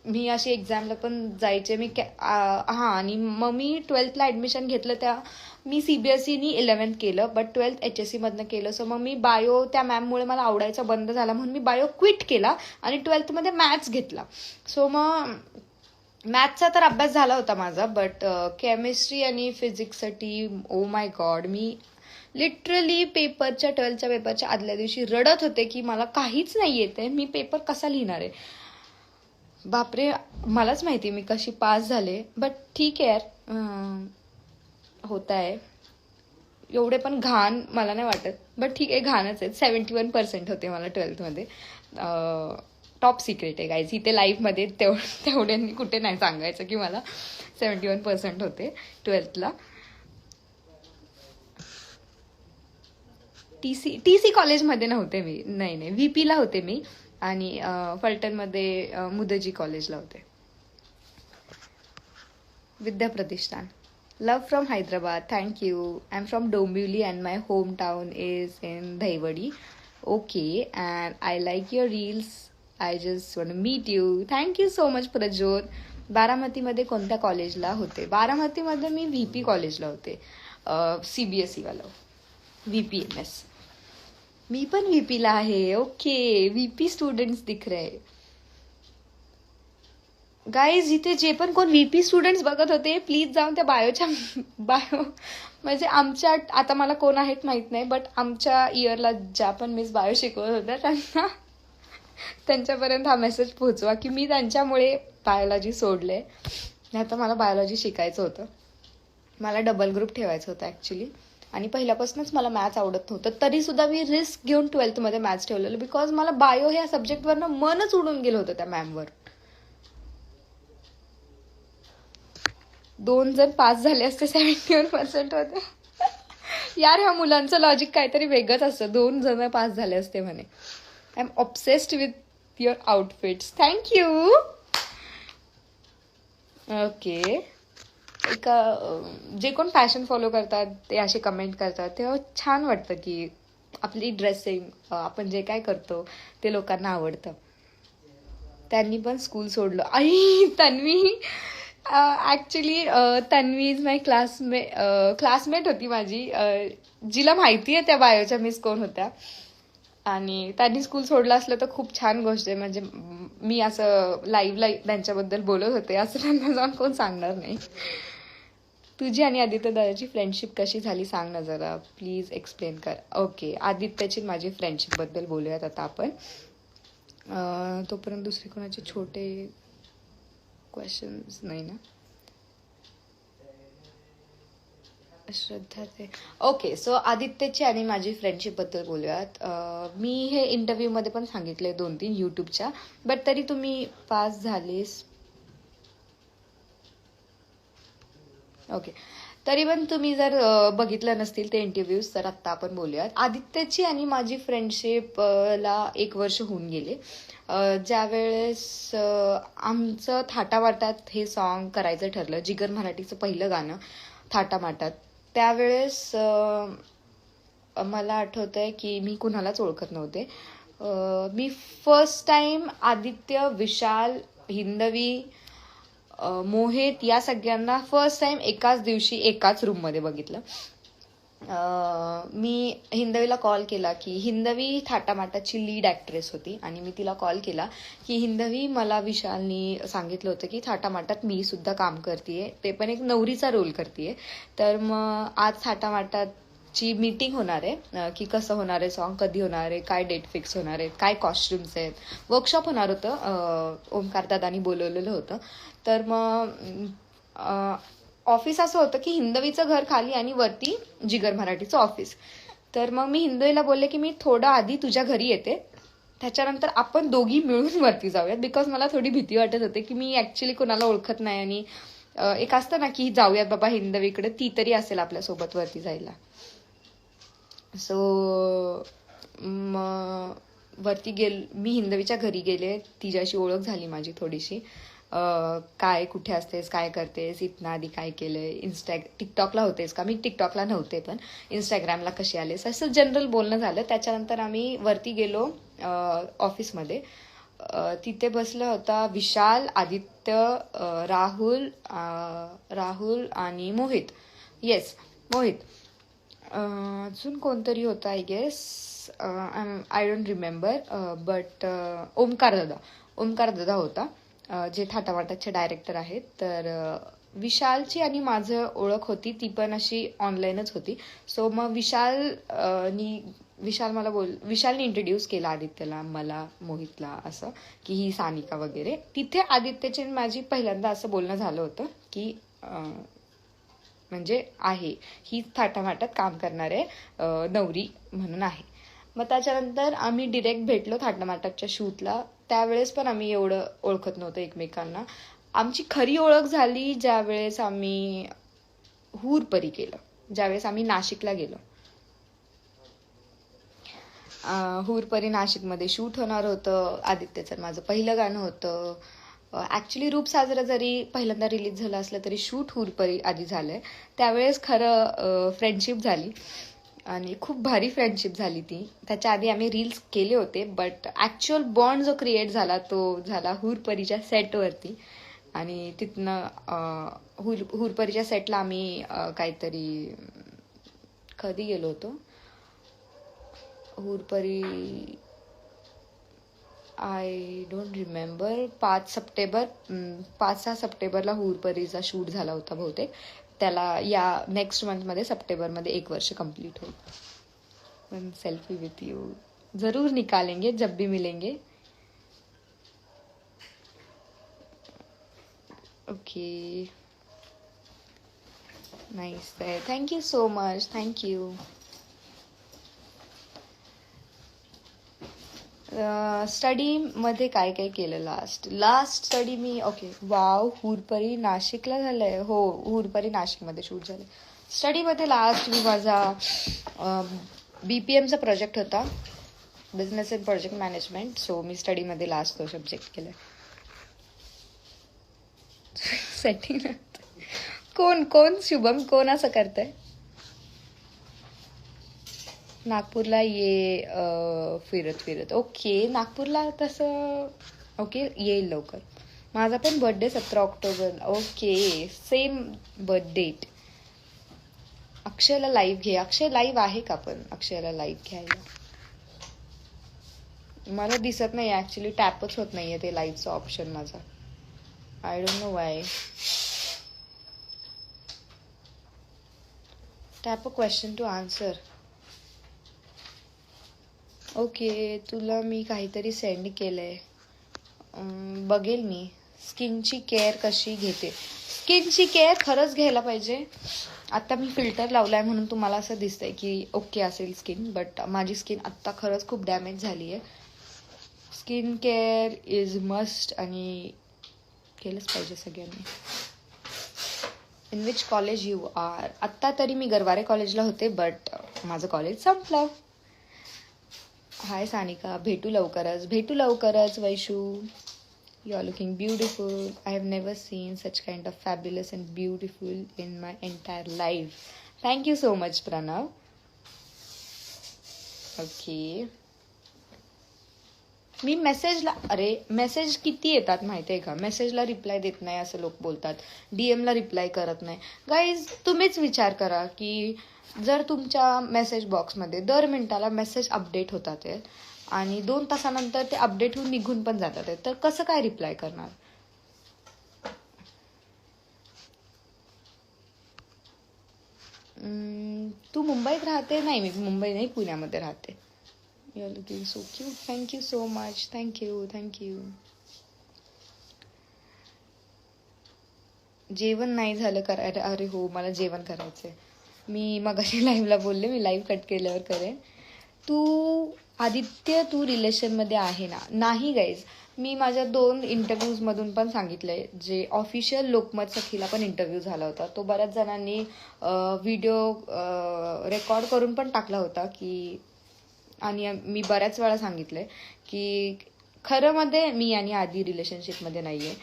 मी अशी एक्झामला पण जायचे. आणि मग मी 12thला ॲडमिशन घेतलं, मी CBSEनी 11th केलं, बट 12th HSC मधनं केलं. सो मग मी बायो त्या मॅममुळे मला आवडायचा बंद झाला म्हणून मी बायो क्विट केला आणि 12thमध्ये मॅथ्स घेतला. सो मग मॅथ्सचा तर अभ्यास झाला होता माझा, बट केमिस्ट्री आणि फिजिक्ससाठी oh my God, me literally 12thच्या पेपरच्या आदल्या दिवशी रडत होते की मला काहीच नाही येते, मी पेपर कसा लिहिणार आहे. बापरे, मलाच माहिती मी कशी पास झाले. बट ठीक आहे यार, होत आहे. एवढे पण घाण मला नाही वाटत, बट ठीक आहे, घाणच आहेत. 71% होते मला 12thमध्ये. टॉप सिक्रेट आहे गाईज, इथे लाईफमध्ये तेवढ्यांनी कुठे नाही सांगायचं की मला 71% होते 12thला. TC कॉलेजमध्ये नव्हते मी, नाही VPला होते मी. आणि फलटणमध्ये मुदजी कॉलेजला होते. Vidya Pratishthan. Love from Hyderabad, thank you. I am from Dombivli and my home town is in Dahiwadi. Okay, and I like your reels. I just want to meet you. Thank so much Prajyot. बारामतीमध्ये कोणत्या कॉलेजला होते? बारामतीमध्ये मी VP कॉलेजला होते, CBSE वाला, VPMS. मी पण VPला आहे. Okay, VP students दिख रहे. गाईज, इथे जे पण कोण VP स्टुडंट्स बघत होते, प्लीज जाऊन त्या बायो म्हणजे आमच्या, आता मला कोण आहेत माहित नाही, बट आमच्या इयरला ज्या पण मिस बायो शिकवत होत्या त्यांच्यापर्यंत हा मेसेज पोहोचवा की मी त्यांच्यामुळे बायोलॉजी सोडले. नाही तर मला बायोलॉजी शिकायचं होतं. मला डबल ग्रुप ठेवायचं होतं ॲक्च्युली. आणि पहिल्यापासूनच मला मॅथ्स आवडत नव्हतं, तरी सुद्धा मी रिस्क घेऊन 12thमध्ये मॅथ्स ठेवलेलं, बिकॉज मला बायो ह्या सब्जेक्टवरनं मनच उडून गेलं होतं त्या मॅमवर. 2 जण पास झाले असते, 71% होते. यार, ह्या मुलांचं लॉजिक काहीतरी वेगळंच असतं. 2 जण पास झाले असते म्हणे. I am obsessed with your outfits. Thank you. Okay, जे कोण फॅशन फॉलो करतात ते असे कमेंट करतात, तेव्हा छान वाटतं की आपली ड्रेसिंग, आपण जे काय करतो ते लोकांना आवडतं. त्यांनी पण स्कूल सोडलं. आई, Tanvi, actually Tanvi is my classmate होती माझी, जिला माहिती आहे त्या बायोच्या मिस कोण होत्या. आणि त्यांनी स्कूल सोडलं असलं तर खूप छान गोष्ट आहे. म्हणजे मी असं लाईव्ह त्यांच्याबद्दल बोलत होते, असं त्यांना जाऊन कोण सांगणार नाही. तुझी आणि आदित्य दादाची फ्रेंडशिप कशी झाली सांग ना जरा, प्लीज एक्सप्लेन कर. ओके, आदित्यची माझी फ्रेंडशिपबद्दल बोलूयात आता आपण. तोपर्यंत दुसरे कोणाचे छोटे क्वेश्चन्स नाही ना? श्रद्धाचे. ओके, सो आदित्यची आणि माझी फ्रेंडशिपबद्दल बोलूयात. मी हे इंटरव्ह्यूमध्ये पण सांगितले 2-3 यूट्यूबच्या, बट तरी तुम्ही पास झालेस. ओके, तरी पण तुम्ही जर बघितलं नसतील ते इंटरव्ह्यूज, तर आत्ता आपण बोलूयात. आदित्यची आणि माझी फ्रेंडशिपला 1 वर्ष होऊन गेले. ज्यावेळेस आमचं थाटामाटात हे सॉन्ग करायचं ठरलं, जिगर मराठीचं पहिलं गाणं थाटामाटात, त्यावेळेस मला आठवतंय की मी कुणालाच ओळखत नव्हते. मी फर्स्ट टाइम आदित्य, विशाल, हिंदवी, मोहित या सगळ्यांना फर्स्ट टाइम एकाच दिवशी एकाच रूममध्ये बघितलं. मी हिंदवीला कॉल केला की हिंदवी थाटामाटाची लीड ॲक्ट्रेस होती आणि मी तिला कॉल केला की हिंदवी, मला विशालनी सांगितलं होतं की थाटामाटात मी सुद्धा काम करते, ते पण एक नवरीचा रोल करते, तर मग आज थाटामाटाची मीटिंग होणार आहे की कसं होणार आहे सॉन्ग, कधी होणार आहे, काय डेट फिक्स होणार आहे, काय कॉस्ट्युम्स आहेत, वर्कशॉप होणार होतं, ओमकार दादानी बोलवलेलं होतं. तर मग ऑफिस असं होतं की हिंदवीचं घर खाली आणि वरती जिगर मराठीचं ऑफिस. तर मग मी हिंदवीला बोलले की मी थोडं आधी तुझ्या घरी येते, त्याच्यानंतर आपण दोघी मिळून वरती जाऊयात, बिकॉज मला थोडी भीती वाटत होते की मी ॲक्च्युली कोणाला ओळखत नाही आणि एक असतं ना की जाऊयात बाबा हिंदवीकडे, ती तरी असेल आपल्यासोबत वरती जायला. सो वरती मी हिंदवीच्या घरी गेले, तिच्याशी ओळख झाली माझी थोडीशी. काय कुठे असतेस, काय करतेस, इथनं आधी काय केलंय, टिकटॉकला होतेस का, मी टिकटॉकला नव्हते पण इंस्टाग्रामला कशी आलेस, असं जनरल बोलणं झालं. त्याच्यानंतर आम्ही वरती गेलो ऑफिसमध्ये. तिथे बसला होता विशाल, आदित्य, राहुल आणि मोहित. येस, मोहित. अजून कोणतरी होता I guess, I don't remember, but Omkar दादा होता, जे थाटामाटाचे डायरेक्टर आहेत. तर विशालची आणि माझं ओळख होती, ती पण अशी ऑनलाईनच होती. सो मग विशालने इंट्रोड्यूस केला आदित्यला, मला, मोहितला, असं की ही सानिका वगैरे. तिथे आदित्यची माझी पहिल्यांदा असं बोलणं झालं होतं की म्हणजे आहे ही थाटामाटात काम करणारे नवरी म्हणून आहे. मग त्याच्यानंतर आम्ही डिरेक्ट भेटलो थाटामाटाच्या शूटला. त्यावेळेस पण आम्ही एवढं ओळखत नव्हतो एकमेकांना. आमची खरी ओळख झाली ज्यावेळेस आम्ही हुरपरी केलं, ज्यावेळेस आम्ही नाशिकला गेलो. हुरपरी नाशिकमध्ये शूट होणार होतं. आदित्यचं माझं पहिलं गाणं होतं. ॲक्च्युली रूप साजरा जरी पहिल्यांदा रिलीज झालं असलं तरी शूट हुरपरी आधी झालंय. त्यावेळेस खरं फ्रेंडशिप झाली आणि खूप भारी फ्रेंडशिप झाली ती. त्याच्या आधी आम्ही रील्स केले होते, बट ॲक्च्युअल बॉन्ड जो क्रिएट झाला तो झाला हुरपरीच्या सेटवरती. आणि तिथनं हुरपरीच्या सेटला आम्ही काहीतरी कधी गेलो होतो हुरपरी, आय डोंट रिमेंबर. 5-6 सप्टेंबरला हुरपरीचा शूट झाला होता बहुतेक. त्याला या नेक्स्ट मंथमध्ये सप्टेंबरमध्ये 1 वर्ष कंप्लीट होईल. पण सेल्फी विथ यू जरूर निकालेंगे जब भी मिलेंगे. Okay, nice. Thank you so much, thank you. स्टडीमध्ये काय काय केलं लास्ट स्टडी मी, ओके, वाव, हुरपरी नाशिकला झालंय. हो, हुरपरी नाशिकमध्ये शूट झालं. स्टडीमध्ये लास्ट मी माझा BPMचा प्रोजेक्ट होता, business and project management. So मी स्टडीमध्ये लास्ट तो सब्जेक्ट केला. सेटिंग कोण शुभम, कोण असं करतंय? नागपूरला ये फिरत. ओके, नागपूरला तसं ओके येईल लवकर. माझा पण birthday 17 October. Okay, same birth date. अक्षयला लाईव्ह घे. अक्षय लाईव्ह आहे का? पण अक्षयला लाईव्ह घ्यायला मला दिसत नाही ॲक्च्युली, टॅपच होत नाहीये ते लाईव्हचं ऑप्शन माझा. I don't know why. Tap a question to answer. Okay, तुला मी काहीतरी सेंड केलंय, बघेल मी. स्किनची केअर कशी घेते? स्किनची केअर खरंच घ्यायला पाहिजे. आता मी फिल्टर लावलाय म्हणून तुम्हाला असं दिसतंय की ओके असेल स्किन, बट माझी स्किन आत्ता खरंच खूप डॅमेज झाली आहे. स्किन केअर इज मस्ट आणि केलंच पाहिजे सगळ्यांनी. In which college you are? आत्ता तरी मी गरवारे कॉलेजला होते, बट माझं कॉलेज संपलं. हाय सानिका, भेटू लवकरच. Vaishu, you are looking beautiful. I have never seen such kind of fabulous and beautiful in my entire life. Thank you so much, Pranav. Okay. Me message किती येतात माहिती आहे का, मेसेजला रिप्लाय देत नाही असं लोक बोलतात, डीएमला रिप्लाय करत नाही. गाईज तुम्हीच विचार करा की जर तुमच्या मेसेज बॉक्समध्ये दर मिनिटाला मेसेज अपडेट होतात आहेत आणि 2 तासानंतर ते अपडेट होऊन निघून पण जातात आहेत, तर कसं काय रिप्लाय करणार. तू मुंबईत राहते? नाही, मी मुंबई नाही, पुण्यामध्ये राहते. You are looking so cute. Thank you so much. Thank you. जेवण नाही झालं करायला. अरे हो, मला जेवण करायचंय. मी मगाशी लाईव्हला बोलले, मी लाईव्ह कट केल्यावर करेन. आदित्य तू रिलेशनमध्ये आहे ना? नाही गाईज, मी माझ्या 2 इंटरव्ह्यूजमधून पण सांगितलंय. जे ऑफिशियल लोकमत सखीला पण इंटरव्ह्यू झाला होता, तो बऱ्याच जणांनी व्हिडिओ रेकॉर्ड करून पण टाकला होता की, आणि मी बऱ्याच वेळा सांगितलंय की खरं मध्ये मी आणि आधी रिलेशनशिपमध्ये नाहीये.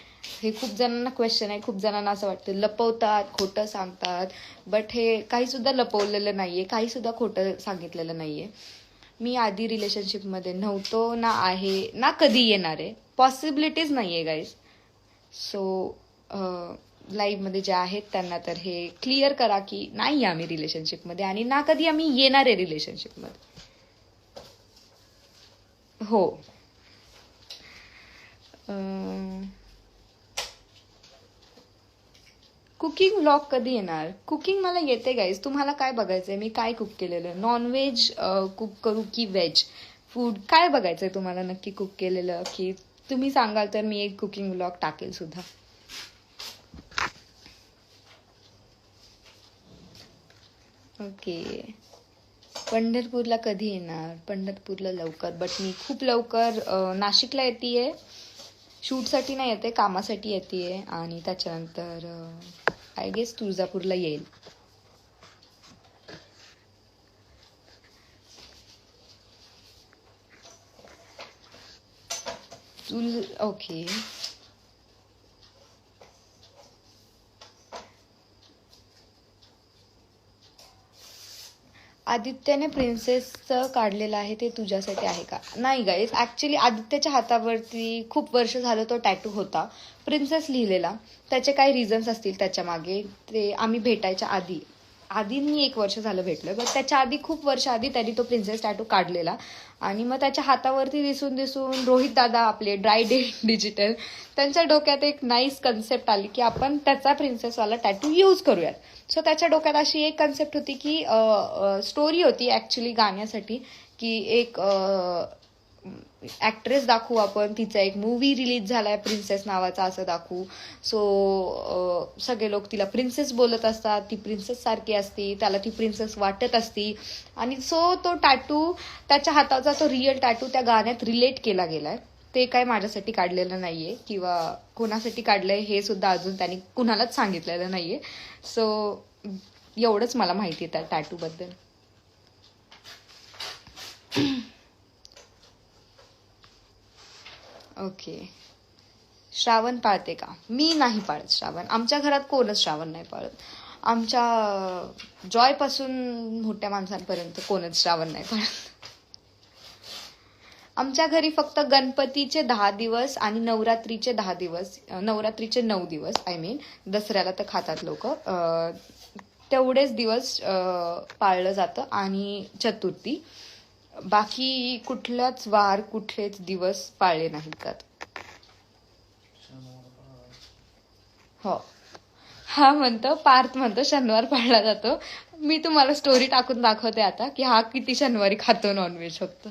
हे खूप जणांना क्वेश्चन आहे, खूप जणांना असं वाटतं लपवतात, खोटं सांगतात, बट हे काही सुद्धा लपवलेलं नाहीये, काही सुद्धा खोटं सांगितलेलं नाहीये. मी आधी रिलेशनशिपमध्ये नव्हतो, ना आहे, ना कधी येणार आहे. पॉसिबिलिटीज नाहीये गाईज. सो लाईव्हमध्ये जे आहेत त्यांना तर हे क्लिअर करा की नाही आम्ही रिलेशनशिपमध्ये आणि ना कधी आम्ही येणार आहे रिलेशनशिपमध्ये. हो. कुकिंग व्लॉग कधी येणार? कुकिंग मला येते गाईज. तुम्हाला काय बघायचंय, मी काय कुक केलेलं, नॉनव्हेज कुक करू की व्हेज फूड, काय बघायचंय तुम्हाला नक्की कुक केलेलं, की तुम्ही सांगाल तर मी एक कुकिंग व्लॉग टाकेल सुद्धा. ओके. पंढरपूरला कधी येणार? पंढरपूरला लवकर, बट मी खूप लवकर नाशिकला येतेय. शूटसाठी नाही येते, कामासाठी येतेय. आणि त्याच्यानंतर आय गेस तुळजापूरला येईल. ओके. आदित्यने प्रिन्सेसचं काढलेलं आहे ते तुझ्यासाठी आहे का? नाही गाईज, ॲक्च्युली आदित्यच्या हातावरती खूप वर्ष झालं तो टॅटू होता, प्रिन्सेस लिहिलेला. त्याचे काही रिझन्स असतील त्याच्या मागे. ते आम्ही भेटायच्या आधी मी 1 वर्ष झालं भेटलोय, पण त्याच्या आधी खूप वर्ष आधी त्यांनी तो प्रिन्सेस टॅटू काढलेला. आणि मग त्याच्या हातावरती दिसून रोहित दादा आपले ड्राय डे डिजिटल, त्यांच्या डोक्यात एक नाईस कन्सेप्ट आली की आपण त्याचा प्रिन्सेसवाला टॅटू यूज करूयात. सो त्याच्या डोक्यात अशी एक कन्सेप्ट होती की स्टोरी होती ॲक्च्युली गाण्यासाठी, की एक ॲक्ट्रेस दाखवू आपण, तिचा एक मूवी रिलीज झालाय प्रिन्सेस नावाचा असं दाखवू. सो सगळे लोक तिला प्रिन्सेस बोलत असतात, ती प्रिन्सेस सारखी असती, त्याला ती प्रिन्सेस वाटत असती. आणि सो तो टॅटू, त्याच्या हाताचा तो रिअल टॅटू त्या गाण्यात रिलेट केला गेलाय. ते काय माझ्यासाठी काढलेलं नाहीये किंवा कोणासाठी काढलंय हे सुद्धा अजून त्यांनी कुणालाच सांगितलेलं नाहीये. सो एवढंच मला माहिती आहे त्या टॅटू बद्दल. ओके. श्रावण पाळते का? मी नाही पाळत श्रावण. आमच्या घरात कोणच श्रावण नाही पाळत. आमच्या जॉयपासून मोठ्या माणसांपर्यंत कोणच श्रावण नाही पाळत. आमच्या घरी फक्त गणपतीचे 10 दिवस आणि नवरात्रीचे 10 दिवस, नवरात्रीचे 9 दिवस, आय मीन दसऱ्याला तर खातात लोक, तेवढेच दिवस पाळलं जातं. आणि चतुर्थी, बाकी कुठल्याच वार, कुठलेच दिवस पाळले नाहीत जात. हो. हा म्हणतो, पार्थ म्हणतो शनिवार पाळला जातो. मी तुम्हाला स्टोरी टाकून दाखवते आता की हा किती शनिवारी खातो नॉनव्हेज फक्त.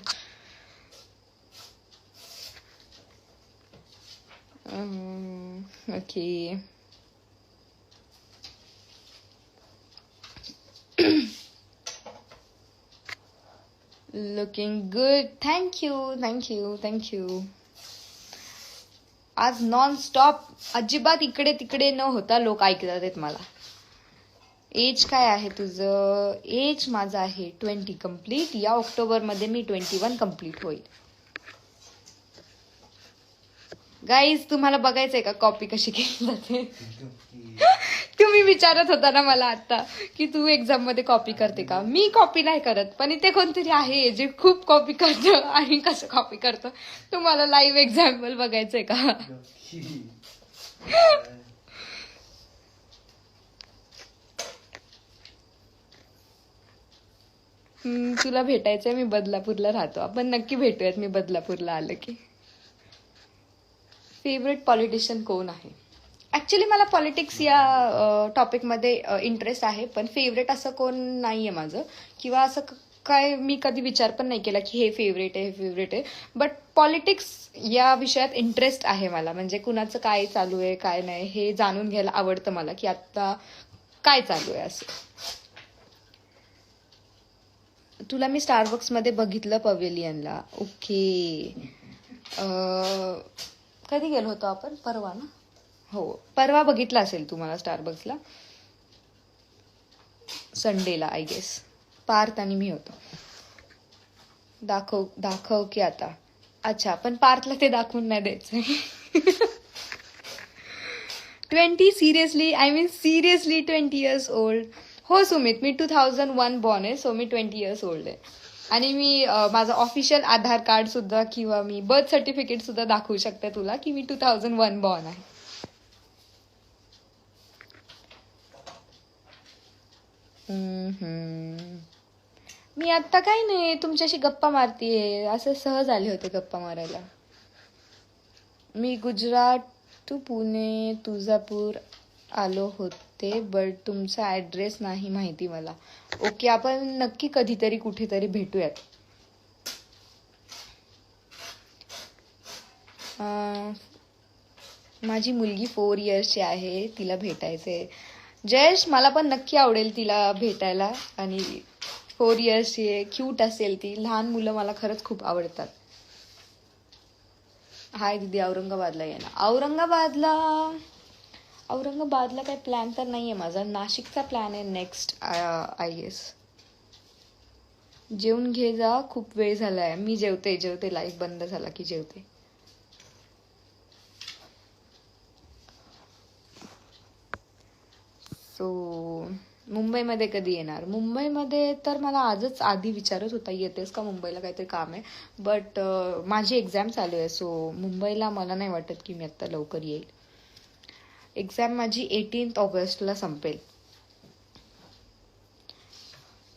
ओके. Looking good. थँक्यू. आज नॉन स्टॉप, अजिबात इकडे तिकडे न होता लोक ऐकतात आहेत मला. एज काय आहे तुझं? एज माझं आहे 20 कम्प्लीट. या ऑक्टोबरमध्ये मी 21 कम्प्लीट होईल. गाईज तुम्हाला बघायचंय का कॉपी कशी केली जाते? तुम्ही तुम्ही विचारत होता ना मला आता की तू एक्झाम मध्ये कॉपी करते का. मी कॉपी नाही करत, पण इथे कोणतरी आहे जे खूप कॉपी करतं. आणि कसं कॉपी करतं तुम्हाला लाईव्ह एक्झाम्पल बघायचंय का. तुला भेटायचंय, मी बदलापूरला राहतो, आपण नक्की भेटूयात मी बदलापूरला आलं की. फेवरेट पॉलिटिशियन कोण आहे. ऍक्च्युली मला पॉलिटिक्स या टॉपिकमध्ये इंटरेस्ट आहे, पण फेवरेट असं कोण नाहीये माझं, किंवा असं काय मी कधी विचार पण नाही केला की हे फेवरेट आहे हे फेवरेट आहे. बट पॉलिटिक्स या विषयात इंटरेस्ट आहे मला, म्हणजे कुणाचं काय चालू आहे काय नाही हे जाणून घ्यायला आवडतं मला, की आता काय चालू आहे असं. तुला मी स्टारबक्स मध्ये बघितलं पवेलियनला. ओके. कधी गेलो होतो आपण, परवा ना. हो, परवा बघितला असेल तुम्हाला स्टारबक्सला, संडेला आय गेस. पार्थ आणि मी होतो. दाखव की आता. अच्छा, पण पार्थला ते दाखवून नाही द्यायचं. 20 seriously, I mean seriously 20 years old. हो सुमित, मी 2001 बॉर्न आहे, सो मी 20 years ओल्ड आहे. आणि मी माझं ऑफिशियल आधार कार्ड सुद्धा किंवा मी बर्थ सर्टिफिकेट सुद्धा दाखवू शकते तुला की मी 2001 बॉर्न आहे. मी आता काही नाही, तुमच्याशी गप्पा मारतीये, असं सहज आले होते गप्पा मारायला. मी गुजरात टू पुणे तुळजापूर आलो होते, बट तुमचा ऍड्रेस नाही माहिती मला. ओके, आपण नक्की कधीतरी कुठेतरी भेटूयात. माझी मुलगी 4 yearsची आहे, तिला भेटायचंय. जयेश, मला पण नक्की आवडेल तिला भेटायला. आणि 4 yearsची आहे, क्यूट असेल ती. लहान मुलं मला खरंच खूप आवडतात. हाय दीदी, औरंगाबादला ये ना. औरंगाबादला काही प्लॅन तर नाहीये माझा, नाशिकचा प्लॅन आहे नेक्स्ट आय गेस. जेवून घे जा, खूप वेळ झालाय. मी जेवते लाईव्ह बंद झाला की जेवते. सो मुंबईमध्ये कधी येणार. मुंबईमध्ये तर मला आजच आधी विचारत होता येतेस का मुंबईला, काहीतरी काम आहे. बट माझी एक्झाम चालू आहे, सो मुंबईला मला नाही वाटत की मी आत्ता लवकर येईल. एक्झाम माझी 18 ऑगस्टला संपेल.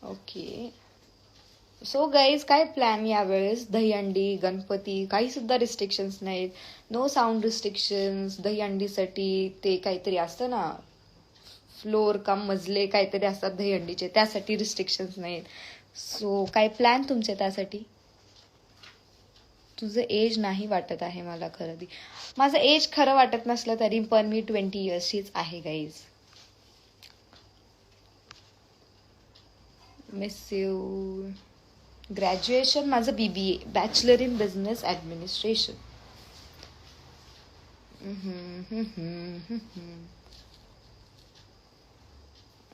ओके. सो गाईज, काय प्लॅन यावेळेस. दहीहंडी, गणपती, काही सुद्धा रिस्ट्रिक्शन्स नाहीत. No sound restrictions. दहीहंडीसाठी ते काहीतरी असतं ना, फ्लोर का मजले काहीतरी असतात दहीहंडीचे, त्यासाठी रिस्ट्रिक्शन्स नाहीत. सो काय प्लॅन तुमचे त्यासाठी. तुझं एज नाही वाटत आहे मला खरं. माझं एज खरं वाटत नसलं तरी पण मी 20 yearsचीच आहे गाईज. Miss you. ग्रॅज्युएशन माझं BBA, bachelor in business administration.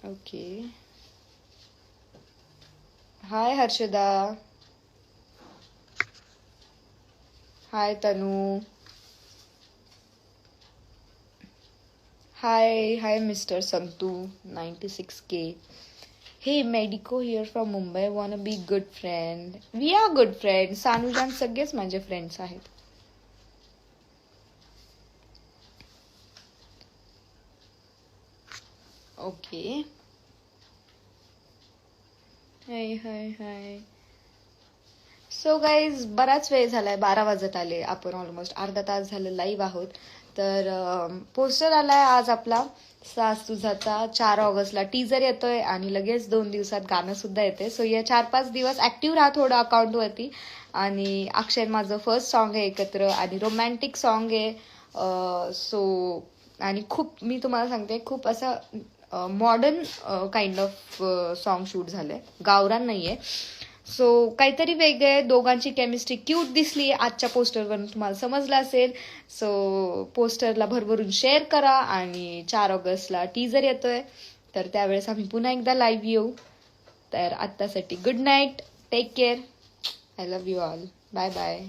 Okay. Hi Harshada. Hi Tanu. Hi mister Santu 96K. Hey medico here from Mumbai, want be good friend. We are good friend. सानुजान सगळेच माझे फ्रेंड्स आहेत. ओके. हाय. सो गाईज, बराच वेळ झालाय, 12 वाजत आले. आपण ऑलमोस्ट अर्धा तास झालं लाईव्ह आहोत. तर पोस्टर आलाय आज आपला सास तुझाचा. 4 ऑगस्टला टीजर येतोय आणि लगेच 2 दिवसात गाणं सुद्धा येते. सो या 4-5 दिवस ऍक्टिव्ह राहा थोडं अकाउंटवरती. आणि अक्षय माझं फर्स्ट सॉन्ग आहे एकत्र, आणि रोमॅन्टिक सॉन्ग आहे. सो आणि खूप, मी तुम्हाला सांगते, खूप असं modern kind of song shoot झालंय, गावरान नाहीये. सो काहीतरी वेगळे, दोघांची केमिस्ट्री क्यूट दिसली आजच्या पोस्टरवरून, तुम्हाला समजलं असेल. सो पोस्टरला भरभरून शेअर करा. आणि 4 ऑगस्टला टीजर येतोय, तर त्यावेळेस आम्ही पुन्हा एकदा लाईव्ह येऊ. तर आत्तासाठी good night, take care, I love you all, bye bye.